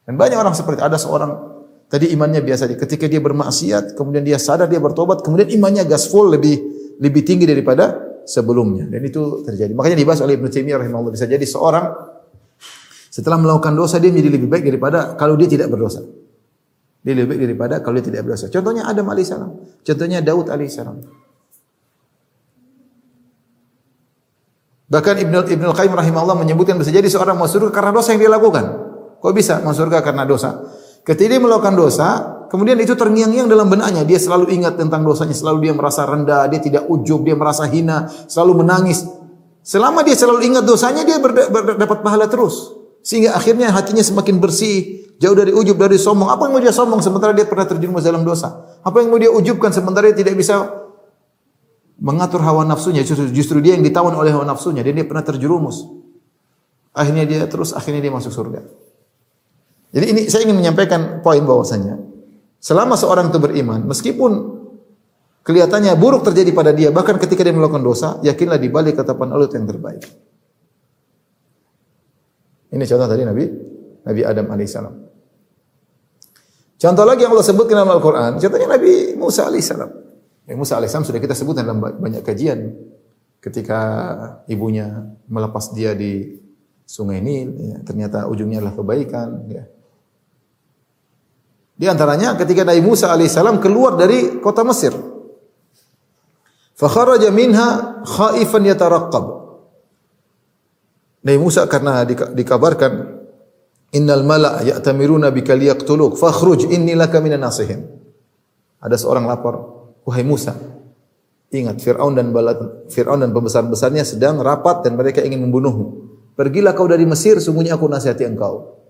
Dan banyak orang seperti ada seorang tadi imannya biasa, ketika dia bermaksiat kemudian dia sadar dia bertobat, kemudian imannya gaspol lebih tinggi daripada sebelumnya. Dan itu terjadi. Makanya dibahas oleh Ibnu Taimiyah rahimahullah, bisa jadi seorang setelah melakukan dosa dia menjadi lebih baik daripada kalau dia tidak berdosa. Dia lebih baik daripada kalau dia tidak berdosa. Contohnya Adam alaihissalam, contohnya Daud alaihissalam. Bahkan Ibnu Qayyim rahimahullah menyebutkan bisa jadi seorang masuk surga karena dosa yang dia lakukan. Kok bisa masuk surga karena dosa? Ketika dia melakukan dosa, kemudian itu terngiang-ngiang dalam benaknya. Dia selalu ingat tentang dosanya, selalu dia merasa rendah, dia tidak ujub, dia merasa hina, selalu menangis. Selama dia selalu ingat dosanya, dia dapat pahala terus. Sehingga akhirnya hatinya semakin bersih, jauh dari ujub, dari sombong. Apa yang mau dia sombong sementara dia pernah terjerumus dalam dosa? Apa yang mau dia ujubkan sementara dia tidak bisa mengatur hawa nafsunya? Justru dia yang ditawan oleh hawa nafsunya, dan dia pernah terjerumus. Akhirnya dia masuk surga. Jadi ini saya ingin menyampaikan poin bahwasanya selama seorang itu beriman, meskipun kelihatannya buruk terjadi pada dia, bahkan ketika dia melakukan dosa, yakinlah di balik ketetapan Allah yang terbaik. Ini contoh tadi Nabi Adam alaihissalam. Contoh lagi yang Allah sebutkan dalam Al-Quran, contohnya Nabi Musa alaihissalam. Nabi Musa alaihissalam sudah kita sebutkan dalam banyak kajian. Ketika ibunya melepas dia di sungai Nil, ya, ternyata ujungnya adalah kebaikan. Ya. Di antaranya ketika Nabi Musa alaihissalam keluar dari kota Mesir. Fa kharaja minha khaifan yataraqqab. Nabi Musa karena dikabarkan innal mala' ya'tamiruna bika liyaqtuluk fakhruj inni laka minan nasihin. Ada seorang lapor, wahai Musa, ingat Fir'aun dan pembesar-besarnya sedang rapat dan mereka ingin membunuhmu. Pergilah kau dari Mesir, sungguhnya aku nasihati engkau.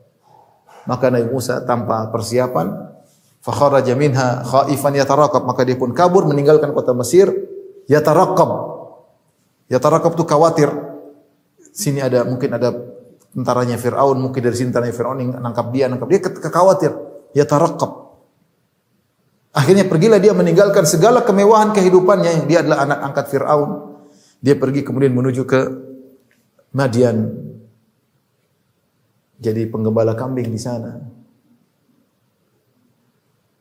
Maka Nabi Musa tanpa persiapan, fa kharaja minha khaifan yataraqab, maka dia pun kabur meninggalkan kota Mesir, yataraqab. Yataraqab itu khawatir. Sini mungkin ada tentaranya Fir'aun, mungkin dari sini tentaranya Fir'aun yang nangkap dia khawatir. Yataraqab. Akhirnya pergilah dia meninggalkan segala kemewahan kehidupannya, yang dia adalah anak angkat Fir'aun. Dia pergi kemudian menuju ke Madian, jadi penggembala kambing di sana.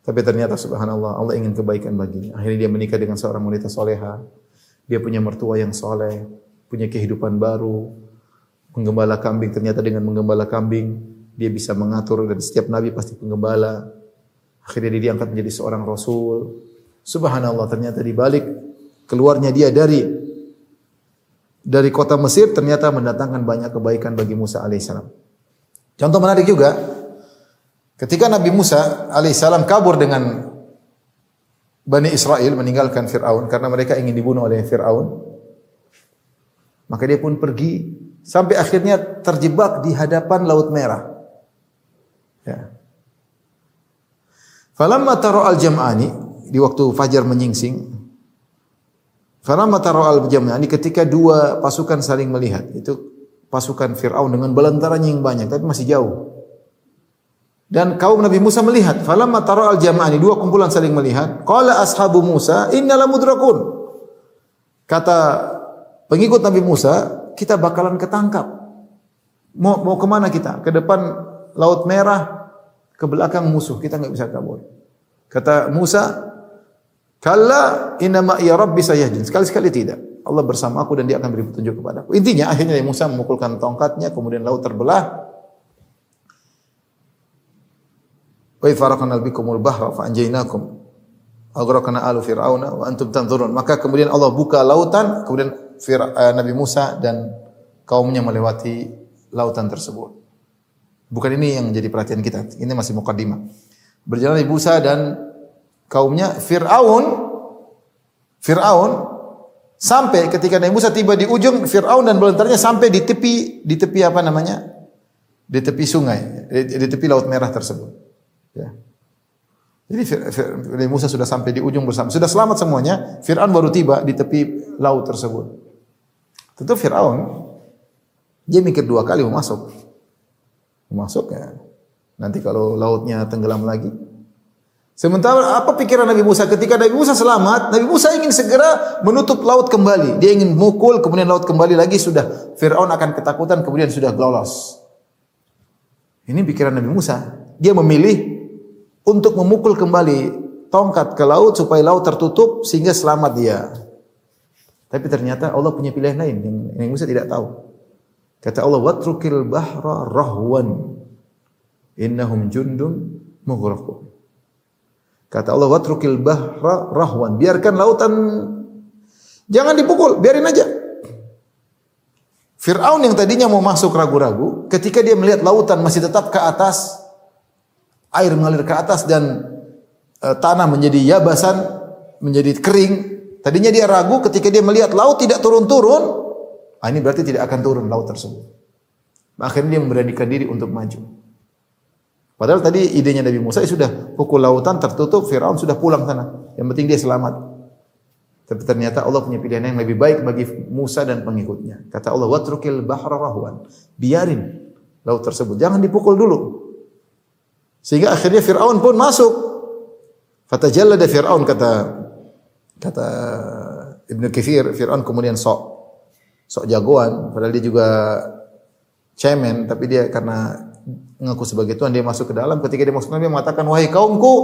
Tapi ternyata subhanallah, Allah ingin kebaikan baginya. Akhirnya dia menikah dengan seorang wanita soleha. Dia punya mertua yang soleh, punya kehidupan baru. Penggembala kambing, ternyata dengan menggembala kambing dia bisa mengatur, dan setiap nabi pasti penggembala. Akhirnya dia diangkat menjadi seorang rasul. Subhanallah, ternyata di balik keluarnya dia dari kota Mesir ternyata mendatangkan banyak kebaikan bagi Musa alaihissalam. Contoh menarik juga, ketika Nabi Musa alaihissalam kabur dengan Bani Israel meninggalkan Fir'aun karena mereka ingin dibunuh oleh Fir'aun, maka dia pun pergi sampai akhirnya terjebak di hadapan Laut Merah. Ya. Falamma tara al-jam'ani, di waktu fajar menyingsing, falamma tara al-jam'ani, ketika dua pasukan saling melihat, itu pasukan Fir'aun dengan balantaranya yang banyak tapi masih jauh. Dan kaum Nabi Musa melihat, falamma tara al-jam'ani, dua kumpulan saling melihat, qala ashabu Musa inna lamudrakun. Kata pengikut Nabi Musa, kita bakalan ketangkap. Mau kemana kita? Ke depan Laut Merah, ke belakang musuh, kita enggak bisa kabur. Kata Musa, kalla inna ma'iya rabbi sayahdin. Sekali-sekali tidak. Allah bersama aku dan dia akan beri petunjuk kepadaku. Intinya akhirnya Musa memukulkan tongkatnya, kemudian laut terbelah. Wa faraqna bikumul bahra fa anjaynakum aghraqna alu fir'auna wa antum tanzurun. Maka kemudian Allah buka lautan, kemudian Nabi Musa dan kaumnya melewati lautan tersebut. Bukan ini yang menjadi perhatian kita. Ini masih mukaddimah. Berjalan Nabi Musa dan kaumnya, Fir'aun sampai ketika Nabi Musa tiba di ujung, Fir'aun dan balantaranya sampai di tepi apa namanya? Di tepi sungai, di tepi Laut Merah tersebut. Ya. Jadi Nabi Musa sudah sampai di ujung bersama, sudah selamat semuanya. Fir'aun baru tiba di tepi laut tersebut. Tentu Fir'aun dia mikir dua kali mau masuk ya. Nanti kalau lautnya tenggelam lagi. Sementara apa pikiran Nabi Musa ketika Nabi Musa selamat? Nabi Musa ingin segera menutup laut kembali. Dia ingin mukul, kemudian laut kembali lagi, sudah Fir'aun akan ketakutan, kemudian sudah lolos. Ini pikiran Nabi Musa. Dia memilih untuk memukul kembali tongkat ke laut supaya laut tertutup sehingga selamat dia. Tapi ternyata Allah punya pilihan lain yang Nabi Musa tidak tahu. Kata Allah, watrukil bahra rahwan innahum jundun mughraqun. Kata Allah, watrukil bahra rahwan, biarkan lautan jangan dipukul, biarin aja. Fir'aun yang tadinya mau masuk ragu-ragu, ketika dia melihat lautan masih tetap ke atas, air mengalir ke atas dan tanah menjadi yabasan, menjadi kering. Tadinya dia ragu, ketika dia melihat laut tidak turun-turun, ini berarti tidak akan turun laut tersebut. Akhirnya dia memberanikan diri untuk maju. Padahal tadi idenya Nabi Musa sudah pukul lautan tertutup, Fir'aun sudah pulang sana. Yang penting dia selamat. Tapi ternyata Allah punya pilihan yang lebih baik bagi Musa dan pengikutnya. Kata Allah, watrukil bahra rahwan. Biarin laut tersebut, jangan dipukul dulu. Sehingga akhirnya Fir'aun pun masuk. Fatajallada Fir'aun, kata Ibnu Katsir, Fir'aun kemudian sok jagoan, padahal dia juga cemen, tapi dia karena mengaku sebagai Tuhan, dia masuk ke dalam. Ketika dia masuk, dia mengatakan, wahai kaumku,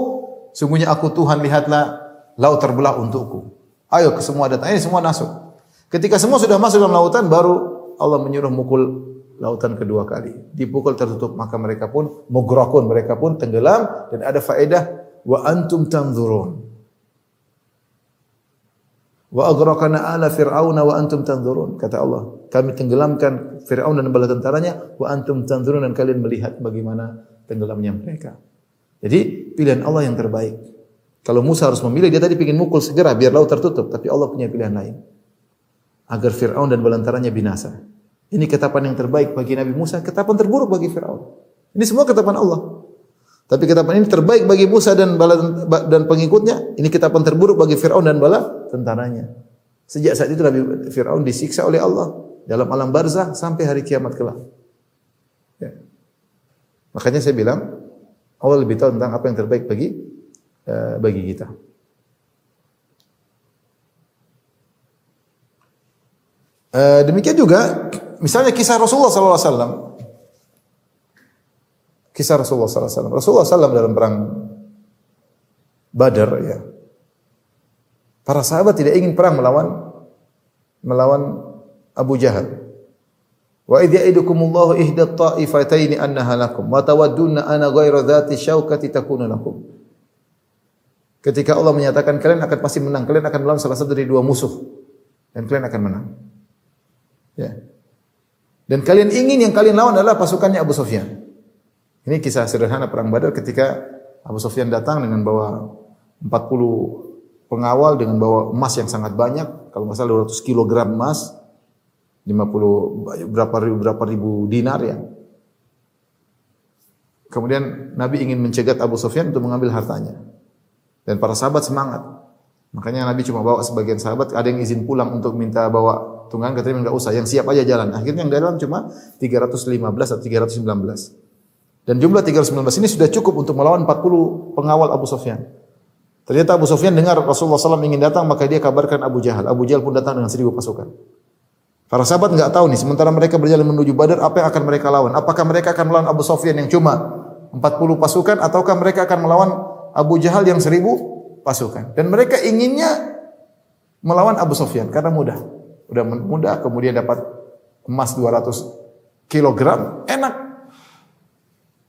sungguhnya aku Tuhan, lihatlah laut terbelah untukku. Ayo ke semua datang, ini semua masuk. Ketika semua sudah masuk dalam lautan, baru Allah menyuruh mukul lautan kedua kali. Dipukul tertutup, maka mereka pun mughraqun, mereka pun tenggelam. Dan ada faedah, wa antum tanzurun. Wa aghraqna ala fir'auna wa antum tanzurun. Kata Allah, kami tenggelamkan Fir'aun dan bala tentaranya, wa antum tanzurun, dan kalian melihat bagaimana tenggelamnya mereka. Jadi pilihan Allah yang terbaik. Kalau Musa harus memilih, dia tadi ingin mukul segera biar laut tertutup, tapi Allah punya pilihan lain. Agar Fir'aun dan bala tentaranya binasa. Ini ketetapan yang terbaik bagi Nabi Musa, ketetapan terburuk bagi Fir'aun. Ini semua ketetapan Allah. Tapi ketetapan ini terbaik bagi Musa dan pengikutnya. Ini ketetapan terburuk bagi Fir'aun dan bala tentaranya. Sejak saat itu Nabi Fir'aun disiksa oleh Allah dalam alam barzah sampai hari kiamat kelak. Ya. Makanya saya bilang Allah lebih tahu tentang apa yang terbaik bagi kita. Demikian juga misalnya kisah Rasulullah SAW. Kisah Rasulullah SAW. Rasulullah SAW dalam perang Badar, ya. Para sahabat tidak ingin perang melawan Abu Jahal. Wa idh ya'idukumullahu ihda at-ta'ifataini annaha lakum wa tawadduna ana ghairu dzati syaukati takunu lakum. Ketika Allah menyatakan kalian akan pasti menang, kalian akan melawan salah satu dari dua musuh dan kalian akan menang. Ya. Dan kalian ingin yang kalian lawan adalah pasukannya Abu Sufyan. Ini kisah sederhana perang Badar ketika Abu Sufyan datang dengan bawa 40 pengawal dengan bawa emas yang sangat banyak, kalau nggak salah 200 kg emas, 50 berapa ribu dinar ya. Kemudian Nabi ingin mencegat Abu Sufyan untuk mengambil hartanya. Dan para sahabat semangat. Makanya Nabi cuma bawa sebagian sahabat, ada yang izin pulang untuk minta bawa tunggangan, katanya enggak usah, yang siap aja jalan. Akhirnya yang dalam cuma 315 atau 319. Dan jumlah 319 ini sudah cukup untuk melawan 40 pengawal Abu Sufyan. Ternyata Abu Sufyan dengar Rasulullah SAW ingin datang, maka dia kabarkan Abu Jahal. Abu Jahal pun datang dengan 1000 pasukan. Para sahabat enggak tahu nih, sementara mereka berjalan menuju Badar, apa yang akan mereka lawan? Apakah mereka akan melawan Abu Sufyan yang cuma 40 pasukan, ataukah mereka akan melawan Abu Jahal yang 1000 pasukan? Dan mereka inginnya melawan Abu Sufyan karena mudah. Udah mudah, kemudian dapat emas 200 kilogram, enak.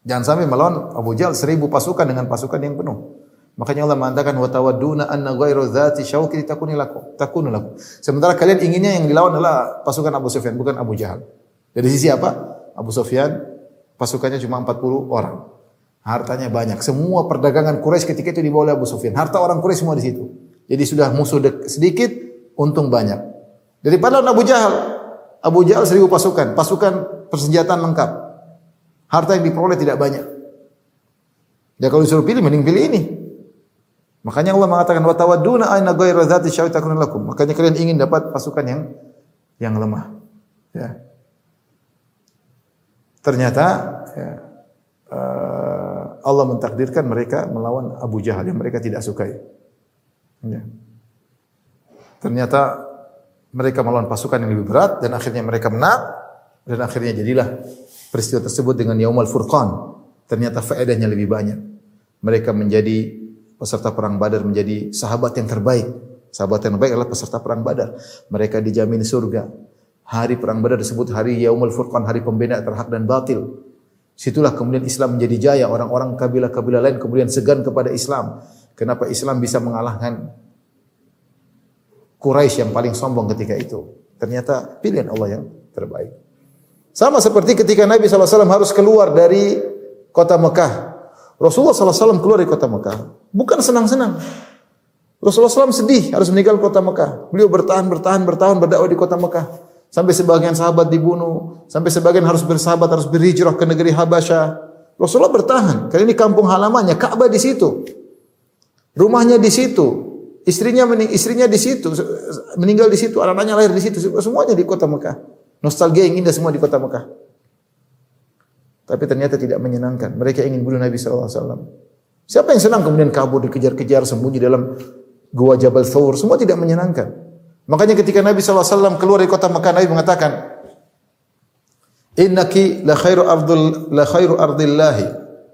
Jangan sampai melawan Abu Jahal 1000 pasukan dengan pasukan yang penuh. Makanya Allah mengatakan wa tawadduna anna ghairu dzati syauki takunu lakum. Sementara kalian inginnya yang dilawan adalah pasukan Abu Sufyan, bukan Abu Jahal. Dari sisi apa? Abu Sufyan pasukannya cuma 40 orang. Hartanya banyak. Semua perdagangan Quraisy ketika itu dibawa oleh Abu Sufyan. Harta orang Quraisy semua di situ. Jadi sudah musuh sedikit, untung banyak. Daripada Abu Jahal 1000 pasukan persenjataan lengkap. Harta yang diperoleh tidak banyak. Ya kalau disuruh pilih, mending pilih ini. Makanya Allah mengatakan wa tawadduna ayna ghairu dzati syau'i takun lakum. Makanya kalian ingin dapat pasukan yang lemah. Ya. Ternyata ya, Allah mentakdirkan mereka melawan Abu Jahal yang mereka tidak sukai. Ya. Ternyata mereka melawan pasukan yang lebih berat dan akhirnya mereka menang dan akhirnya jadilah peristiwa tersebut dengan Yaumul Furqan. Ternyata faedahnya lebih banyak. Mereka menjadi peserta perang Badar, menjadi sahabat yang terbaik. Sahabat yang terbaik adalah peserta perang Badar. Mereka dijamin surga. Hari perang Badar disebut hari Yaumul Furqan, hari pembeda antara hak dan batil. Situlah kemudian Islam menjadi jaya. Orang-orang kabilah-kabilah lain kemudian segan kepada Islam. Kenapa Islam bisa mengalahkan Quraisy yang paling sombong ketika itu? Ternyata pilihan Allah yang terbaik. Sama seperti ketika Nabi SAW harus keluar dari kota Mekah. Rasulullah SAW keluar dari kota Mekah. Bukan senang-senang. Rasulullah SAW sedih harus meninggalkan kota Mekah. Beliau bertahan berdakwah di kota Mekah. Sampai sebagian sahabat dibunuh. Sampai sebagian harus bersahabat, harus berhijrah ke negeri Habasyah. Rasulullah bertahan. Karena ini kampung halamannya. Ka'bah di situ. Rumahnya di situ. Istrinya di situ. Meninggal di situ. Anak-anaknya lahir di situ. Semuanya di kota Mekah. Nostalgia yang indah semua di kota Mekah. Tapi ternyata tidak menyenangkan. Mereka ingin bunuh Nabi SAW. Siapa yang senang kemudian kabur, dikejar-kejar, sembunyi dalam gua Jabal Thawr. Semua tidak menyenangkan. Makanya ketika Nabi SAW keluar dari kota Mekah, Nabi mengatakan, Innaki la khairu ardillahi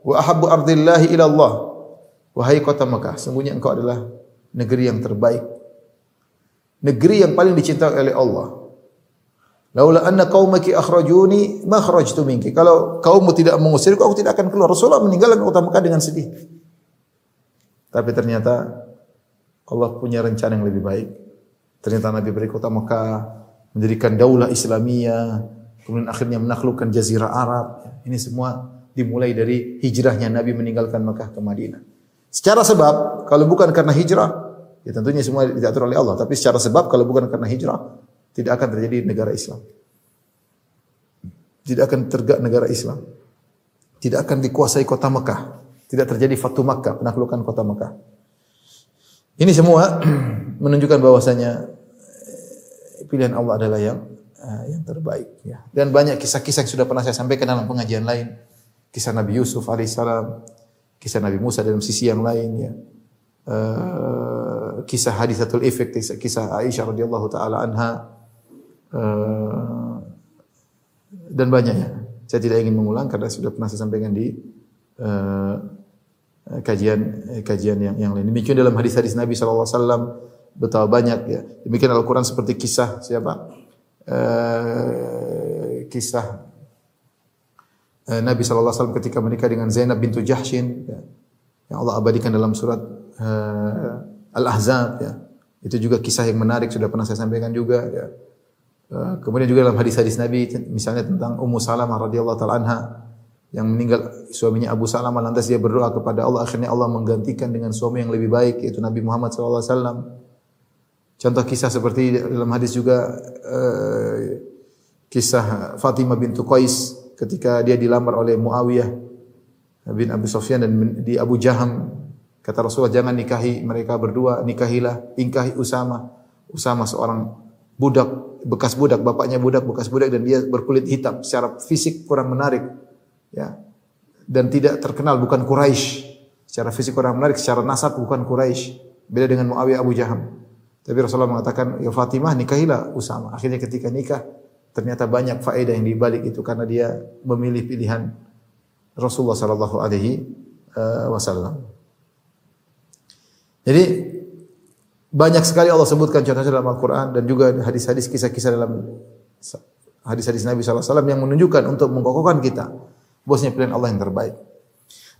wa ahabbu ardillahi ila Allah. Wahai kota Mekah, sungguhnya engkau adalah negeri yang terbaik. Negeri yang paling dicintai oleh Allah. Laula anna qaumaki akhrajuni ma kharajtu minki. Kalau kaummu tidak mengusirku, aku tidak akan keluar. Rasulullah meninggalkan kota Mekah dengan sedih. Tapi ternyata Allah punya rencana yang lebih baik. Ternyata Nabi beri kota Mekah, mendirikan daulah Islamiyah, kemudian akhirnya menaklukkan Jazirah Arab. Ini semua dimulai dari hijrahnya Nabi meninggalkan Mekah ke Madinah. Secara sebab, kalau bukan karena hijrah, ya tentunya semua diatur oleh Allah. Tapi secara sebab, kalau bukan karena hijrah, tidak akan terjadi negara Islam. Tidak akan tegak negara Islam. Tidak akan dikuasai kota Mekah. Tidak terjadi Fatu Makkah, penaklukan kota Mekah. Ini semua menunjukkan bahwasanya pilihan Allah adalah yang terbaik. Ya. Dan banyak kisah-kisah yang sudah pernah saya sampaikan dalam pengajian lain. Kisah Nabi Yusuf alaihissalam, kisah Nabi Musa dalam sisi yang lain. Ya. Kisah Hadithatul Ifk, kisah Aisyah radhiyallahu taala anha. Dan banyaknya. Saya tidak ingin mengulang karena sudah pernah saya sampaikan di kajian yang lain. Demikian dalam hadis-hadis Nabi sallallahu alaihi wasallam betapa banyak ya. Demikian Al-Qur'an seperti kisah siapa? Kisah Nabi sallallahu alaihi wasallam ketika menikah dengan Zainab bintu Jahshin ya. Yang Allah abadikan dalam surat Al-Ahzab ya. Itu juga kisah yang menarik sudah pernah saya sampaikan juga ya. Kemudian juga dalam hadis-hadis Nabi misalnya tentang Ummu Salamah radhiyallahu taala anha yang meninggal suaminya Abu Salamah, lantas dia berdoa kepada Allah, akhirnya Allah menggantikan dengan suami yang lebih baik yaitu Nabi Muhammad sallallahu alaihi wasallam. Contoh kisah seperti dalam hadis juga kisah Fatimah bintu Qais ketika dia dilamar oleh Muawiyah bin Abi Sufyan dan di Abu Jaham, kata Rasulullah jangan nikahi mereka berdua, nikahilah ingkahi Usama. Usama seorang budak, bekas budak, bapaknya budak, bekas budak dan dia berkulit hitam, secara fisik kurang menarik. Ya. Dan tidak terkenal, bukan Quraisy. Secara fisik kurang menarik, secara nasab bukan Quraisy. Beda dengan Muawiyah Abu Jaham. Tapi Rasulullah mengatakan, "Ya Fatimah, nikahilah Usama." Akhirnya ketika nikah, ternyata banyak faedah yang dibalik itu karena dia memilih pilihan Rasulullah sallallahu alaihi wasallam. Jadi banyak sekali Allah sebutkan contohnya dalam Al-Quran dan juga hadis-hadis kisah-kisah dalam hadis-hadis Nabi SAW yang menunjukkan untuk mengokohkan kita bahwasanya pilihan Allah yang terbaik.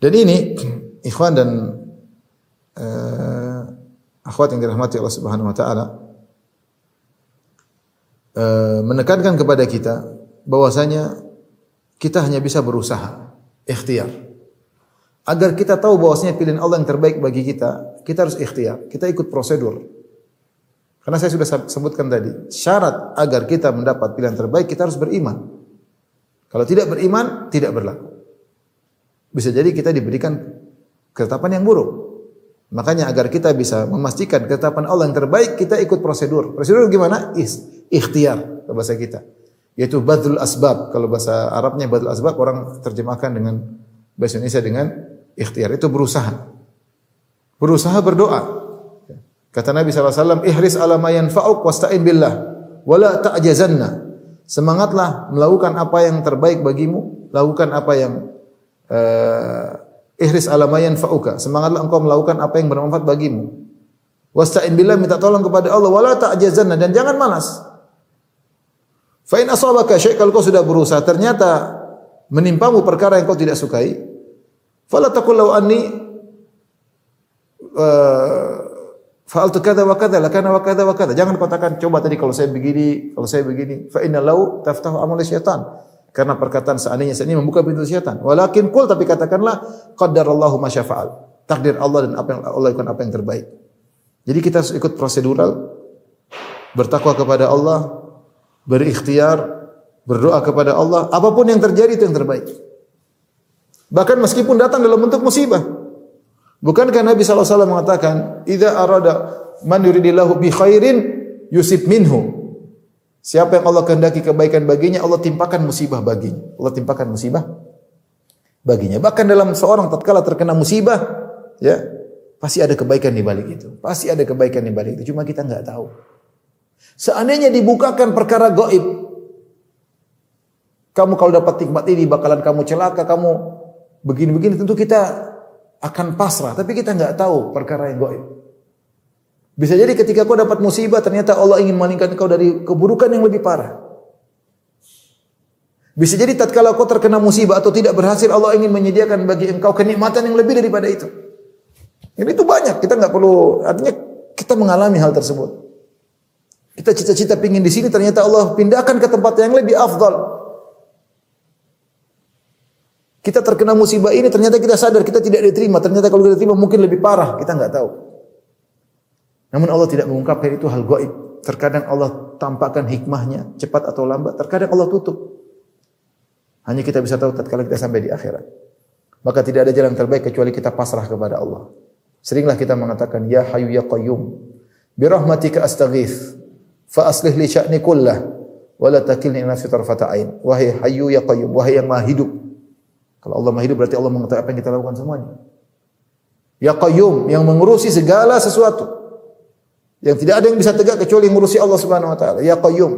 Dan ini ikhwan dan akhwat yang dirahmati Allah Subhanahu wa taala menekankan kepada kita bahwasanya kita hanya bisa berusaha, ikhtiar. Agar kita tahu bahwasanya pilihan Allah yang terbaik bagi kita, kita harus ikhtiar. Kita ikut prosedur. Karena saya sudah sebutkan tadi, syarat agar kita mendapat pilihan terbaik, kita harus beriman. Kalau tidak beriman, tidak berlaku. Bisa jadi kita diberikan ketetapan yang buruk. Makanya agar kita bisa memastikan ketetapan Allah yang terbaik, kita ikut prosedur. Prosedur gimana? Ikhtiar, bahasa kita. Yaitu badlul asbab. Kalau bahasa Arabnya badlul asbab, orang terjemahkan dengan bahasa Indonesia dengan ikhtiar, itu berusaha. Berusaha berdoa. Kata Nabi SAW, ihris ala ma yanfa'uk wasta'in billah, wala ta'jazanna. Semangatlah melakukan apa yang terbaik bagimu, lakukan apa yang ihris ala ma yanfa'uka. Semangatlah engkau melakukan apa yang bermanfaat bagimu. Wasta'in billah, minta tolong kepada Allah, wala ta'jazanna, dan jangan malas. Fa in asabaka syai', kalau kau sudah berusaha ternyata menimpamu perkara yang kau tidak sukai, fala taqul law anni fa'altu kadza wa kadza lakana wa kadza wa kadza. Jangan katakan coba tadi kalau saya begini, fa inna law taftahu amal syaitan. Karena perkataan seandainya ini membuka pintu syaitan. Walakin qul, tapi katakanlah qaddarallahu ma syafa'al. Takdir Allah dan apa yang Allah lakukan apa yang terbaik. Jadi kita harus ikut prosedural, bertakwa kepada Allah, berikhtiar, berdoa kepada Allah, apapun yang terjadi itu yang terbaik. Bahkan meskipun datang dalam bentuk musibah. Bukankah Nabi SAW mengatakan, "Idza arada man yuridillahu bi khairin yusib minhu." Siapa yang Allah kehendaki kebaikan baginya, Allah timpakan musibah baginya. Allah timpakan musibah baginya. Bahkan dalam seorang tatkala terkena musibah, ya, pasti ada kebaikan di balik itu. Pasti ada kebaikan di balik itu. Cuma kita enggak tahu. Seandainya dibukakan perkara gaib, kamu kalau dapat nikmat ini bakalan kamu celaka, kamu begini-begini, tentu kita akan pasrah. Tapi kita enggak tahu perkara yang gaib. Bisa jadi ketika kau dapat musibah, ternyata Allah ingin meningkatkan kau dari keburukan yang lebih parah. Bisa jadi tatkala kau terkena musibah atau tidak berhasil, Allah ingin menyediakan bagi engkau kenikmatan yang lebih daripada itu. Ini itu banyak, kita nggak perlu, artinya kita mengalami hal tersebut. Kita cita-cita pingin di sini, ternyata Allah pindahkan ke tempat yang lebih afdal. Kita terkena musibah ini, ternyata kita sadar kita tidak diterima. Ternyata kalau kita diterima mungkin lebih parah, kita nggak tahu. Namun Allah tidak mengungkapkan itu hal gaib. Terkadang Allah tampakkan hikmahnya, cepat atau lambat. Terkadang Allah tutup. Hanya kita bisa tahu tatkala kita sampai di akhirat. Maka tidak ada jalan terbaik kecuali kita pasrah kepada Allah. Seringlah kita mengatakan, Ya Hayyu Ya Qayyum, birahmatika astaghith, fa aslih li sya'ni kullah, wa la takilni ila nafsi tarfata ain. Wahai Hayyu Ya Qayyum, wahai yang Maha Hidup. Kalau Allah Maha Hidup berarti Allah mengetahui apa yang kita lakukan semuanya. Ya Qayyum, yang mengurusi segala sesuatu. Yang tidak ada yang bisa tegak kecuali yang mengurusi Allah Subhanahu wa taala. Ya Qayyum,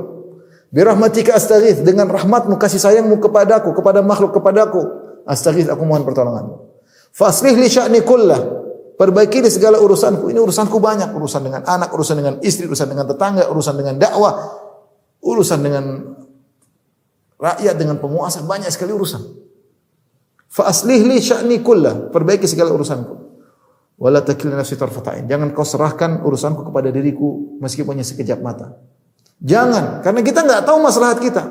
birahmatika astaghith, dengan rahmatmu, kasih sayangmu kepadaku, kepada makhluk, kepadaku, astaghith, aku mohon pertolonganmu. Fa aslih li sya'ni kullah, perbaiki segala urusanku. Ini urusanku banyak, urusan dengan anak, urusan dengan istri, urusan dengan tetangga, urusan dengan dakwah, urusan dengan rakyat, dengan penguasa, banyak sekali urusan. Fa aslih li sya'ni kullah, perbaiki segala urusanku. Wala takilni nafsi tarfata ain, jangan kau serahkan urusanku kepada diriku meskipun hanya sekejap mata. Jangan, karena kita enggak tahu maslahat kita.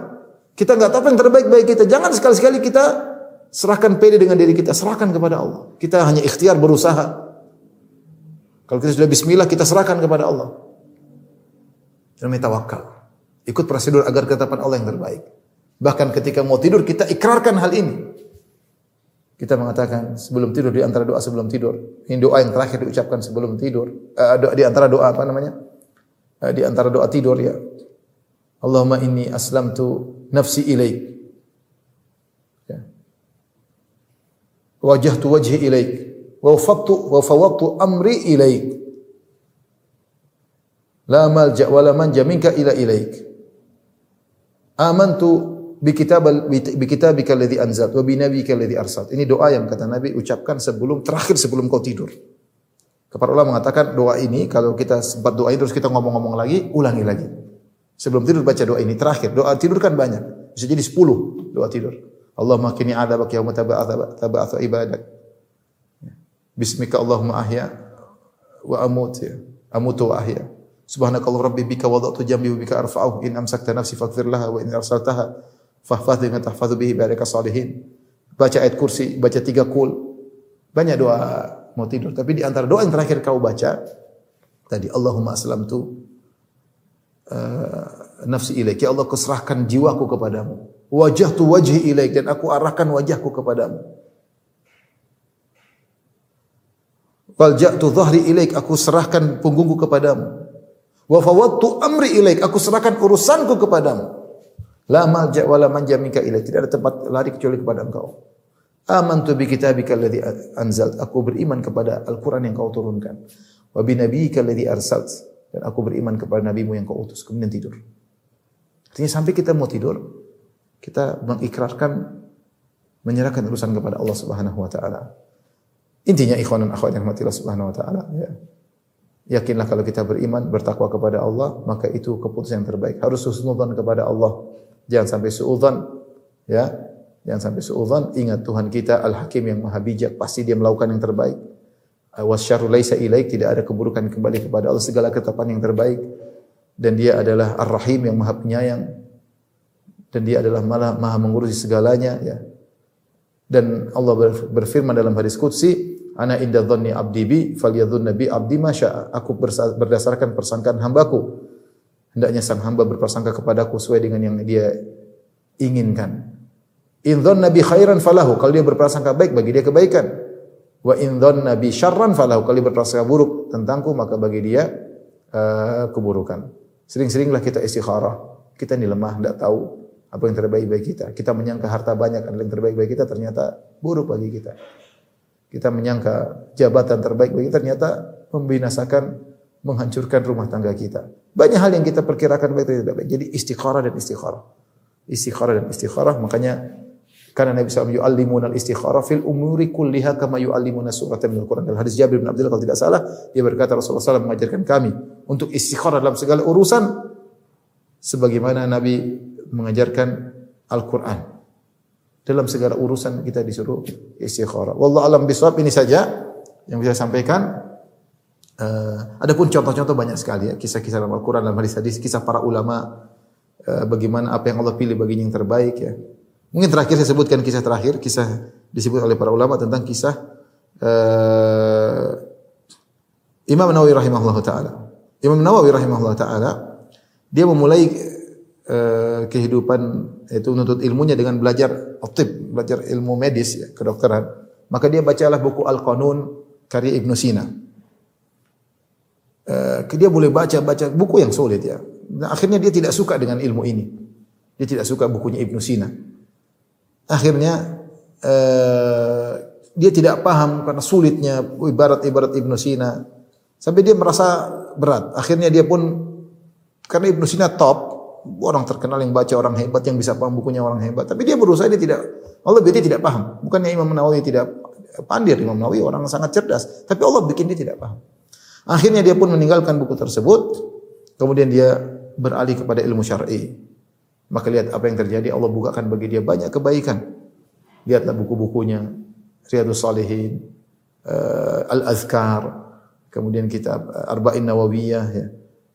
Kita enggak tahu apa yang terbaik bagi kita. Jangan sekali-sekali kita serahkan pede dengan diri kita, serahkan kepada Allah. Kita hanya ikhtiar berusaha. Kalau kita sudah bismillah, kita serahkan kepada Allah. Dan tawakal. Ikut prosedur agar ketetapan Allah yang terbaik. Bahkan ketika mau tidur, kita ikrarkan hal ini. Kita mengatakan sebelum tidur, di antara doa sebelum tidur. Ini doa yang terakhir diucapkan sebelum tidur. Di antara doa apa namanya? Di antara doa tidur ya. Allahumma inni aslamtu nafsi ilaik. Ya. Wajjahtu wajhi ilaik. Wa fawwadtu amri ilaik. La malja wa la manja minka ila ilaik. Amantu bi kitabika alladhi anzalt wa bi nabiyyika alladhi arsalt. Ini doa yang kata Nabi ucapkan terakhir sebelum kau tidur. Para ulama mengatakan doa ini kalau kita sempat doa ini terus kita ngomong-ngomong lagi, ulangi lagi. Sebelum tidur baca doa ini terakhir. Doa tidur kan banyak. Bisa jadi 10 doa tidur. Allahumma qini adzabaka yauma tab'atsu ibadak. Bismika Allahumma ahya wa amut ya. Amutu wa ahya. Subhanakallah rabbi bika wada'tu jambi wa bika arfa'uhu in amsakta nafsi faghfir laha wa in arsaltaha fahfadh bima tahfadhu bihi baraka salihin. Baca ayat kursi, baca 3 qul. Banyak doa mau tidur. Tapi di antara doa yang terakhir kau baca tadi Allahumma aslamtu nafsi ilaik. Ya Allah, kuserahkan jiwaku kepadamu. Wajjahtu wajhi ilaik, dan aku arahkan wajahku kepadamu. Walja'tu dhahri ilaik, aku serahkan punggungku kepadamu. Wa fawwadtu amri ilaik, aku serahkan urusanku kepadamu. La malja wa la manja minka ilaik, tidak ada tempat lari kecuali kepada Engkau. Amantu bi kitabika alladhi anzalt, aku beriman kepada Al-Qur'an yang kau turunkan. Wa bi nabiyyika alladhi arsalt, dan aku beriman kepada nabimu yang kau utus. Kemudian tidur. Artinya sampai kita mau tidur, kita mengikrarkan, menyerahkan urusan kepada Allah Subhanahu wa taala. Intinya ikhwan dan akhwat yang rahmatillah Subhanahu wa taala, ya. Yakinlah kalau kita beriman, bertakwa kepada Allah, maka itu keputusan yang terbaik. Harus husnudzan kepada Allah. Jangan sampai suudzon, ya. Jangan sampai suudzon. Ingat Tuhan kita Al-Hakim yang Maha Bijak, pasti Dia melakukan yang terbaik. Wasyarru laisa ilaik, tidak ada keburukan kembali kepada Allah, segala ketetapan yang terbaik. Dan Dia adalah Ar-Rahim yang Maha Penyayang. Dan Dia adalah Maha mengurusi segalanya, ya. Dan Allah berfirman dalam hadis qudsi, ana inda dhanni abdi bi falyadhunna bi abdi ma syaa. Aku berdasarkan persangkaan hambaku. Hendaknya sang hamba berprasangka kepadaku sesuai dengan yang dia inginkan. In dhanna bi khairan falahu, kalau dia berprasangka baik bagi dia kebaikan. Wa in dhanna bi syarran falahu, kalau dia berprasangka buruk tentangku maka bagi dia keburukan. Sering-seringlah kita istikharah. Kita ini lemah, tidak tahu apa yang terbaik bagi kita. Kita menyangka harta banyak adalah yang terbaik bagi kita, ternyata buruk bagi kita. Kita menyangka jabatan terbaik bagi kita, ternyata membinasakan, menghancurkan rumah tangga kita. Banyak hal yang kita perkirakan baik tidak baik. Jadi istikharah dan istikharah. Istikharah dan istikharah. Makanya karena Nabi SAW yu'allimuna al-istikharah fil umuri kulliha kama yu'allimuna suratan minal Qur'an. Dalam hadis Jabir bin Abdullah kalau tidak salah, dia berkata Rasulullah SAW mengajarkan kami untuk istikharah dalam segala urusan sebagaimana Nabi mengajarkan Al-Quran. Dalam segala urusan kita disuruh istikharah. Wallahu alam bisawab. Ini saja yang bisa saya sampaikan. Adapun contoh-contoh banyak sekali ya, kisah-kisah dalam Al-Qur'an, dalam hadis-hadis, kisah para ulama, bagaimana apa yang Allah pilih baginya yang terbaik ya. Mungkin terakhir saya sebutkan kisah terakhir, kisah disebut oleh para ulama tentang kisah Imam Nawawi rahimahullah taala. Imam Nawawi rahimahullah taala dia memulai kehidupan itu menuntut ilmunya dengan belajar tib, belajar ilmu medis ya, kedokteran. Maka dia bacalah buku Al-Qanun karya Ibnu Sina. Dia boleh baca buku yang sulit ya. Nah, akhirnya dia tidak suka dengan ilmu ini. Dia tidak suka bukunya Ibnu Sina. Akhirnya dia tidak paham karena sulitnya ibarat-ibarat Ibnu Sina. Sampai dia merasa berat. Akhirnya dia pun karena Ibnu Sina top, orang terkenal yang baca, orang hebat yang bisa paham bukunya orang hebat. Tapi dia berusaha dia tidak paham. Bukannya Imam Nawawi tidak pandai, Imam Nawawi orang sangat cerdas, tapi Allah bikin dia tidak paham. Akhirnya dia pun meninggalkan buku tersebut, kemudian dia beralih kepada ilmu syar'i. Maka lihat apa yang terjadi, Allah bukakan bagi dia banyak kebaikan. Lihatlah buku-bukunya, Riyadhus Shalihin, Al-Azkar, kemudian kitab Arba'in Nawawiyah, ya.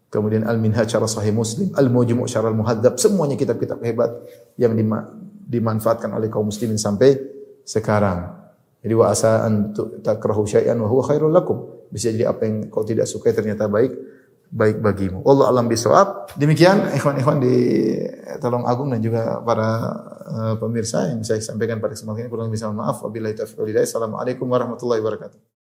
Kemudian Al-Minhaj Syarah Sahih Muslim, Al-Mujmu' Syarah Al-Muhadzab, semuanya kitab-kitab hebat yang dimanfaatkan oleh kaum muslimin sampai sekarang. Jadi wa asa an takrahu syai'an wa huwa khairul lakum. Bisa jadi apa yang kau tidak sukai ternyata baik bagimu. Wallahu a'lam bishawab. Demikian ikhwan-ikhwan di Tulung Agung dan juga para pemirsa yang saya sampaikan pada kesempatan ini. Kurang lebih mohon maaf. Wabillahi taufiq wal hidayah. Assalamualaikum warahmatullahi wabarakatuh.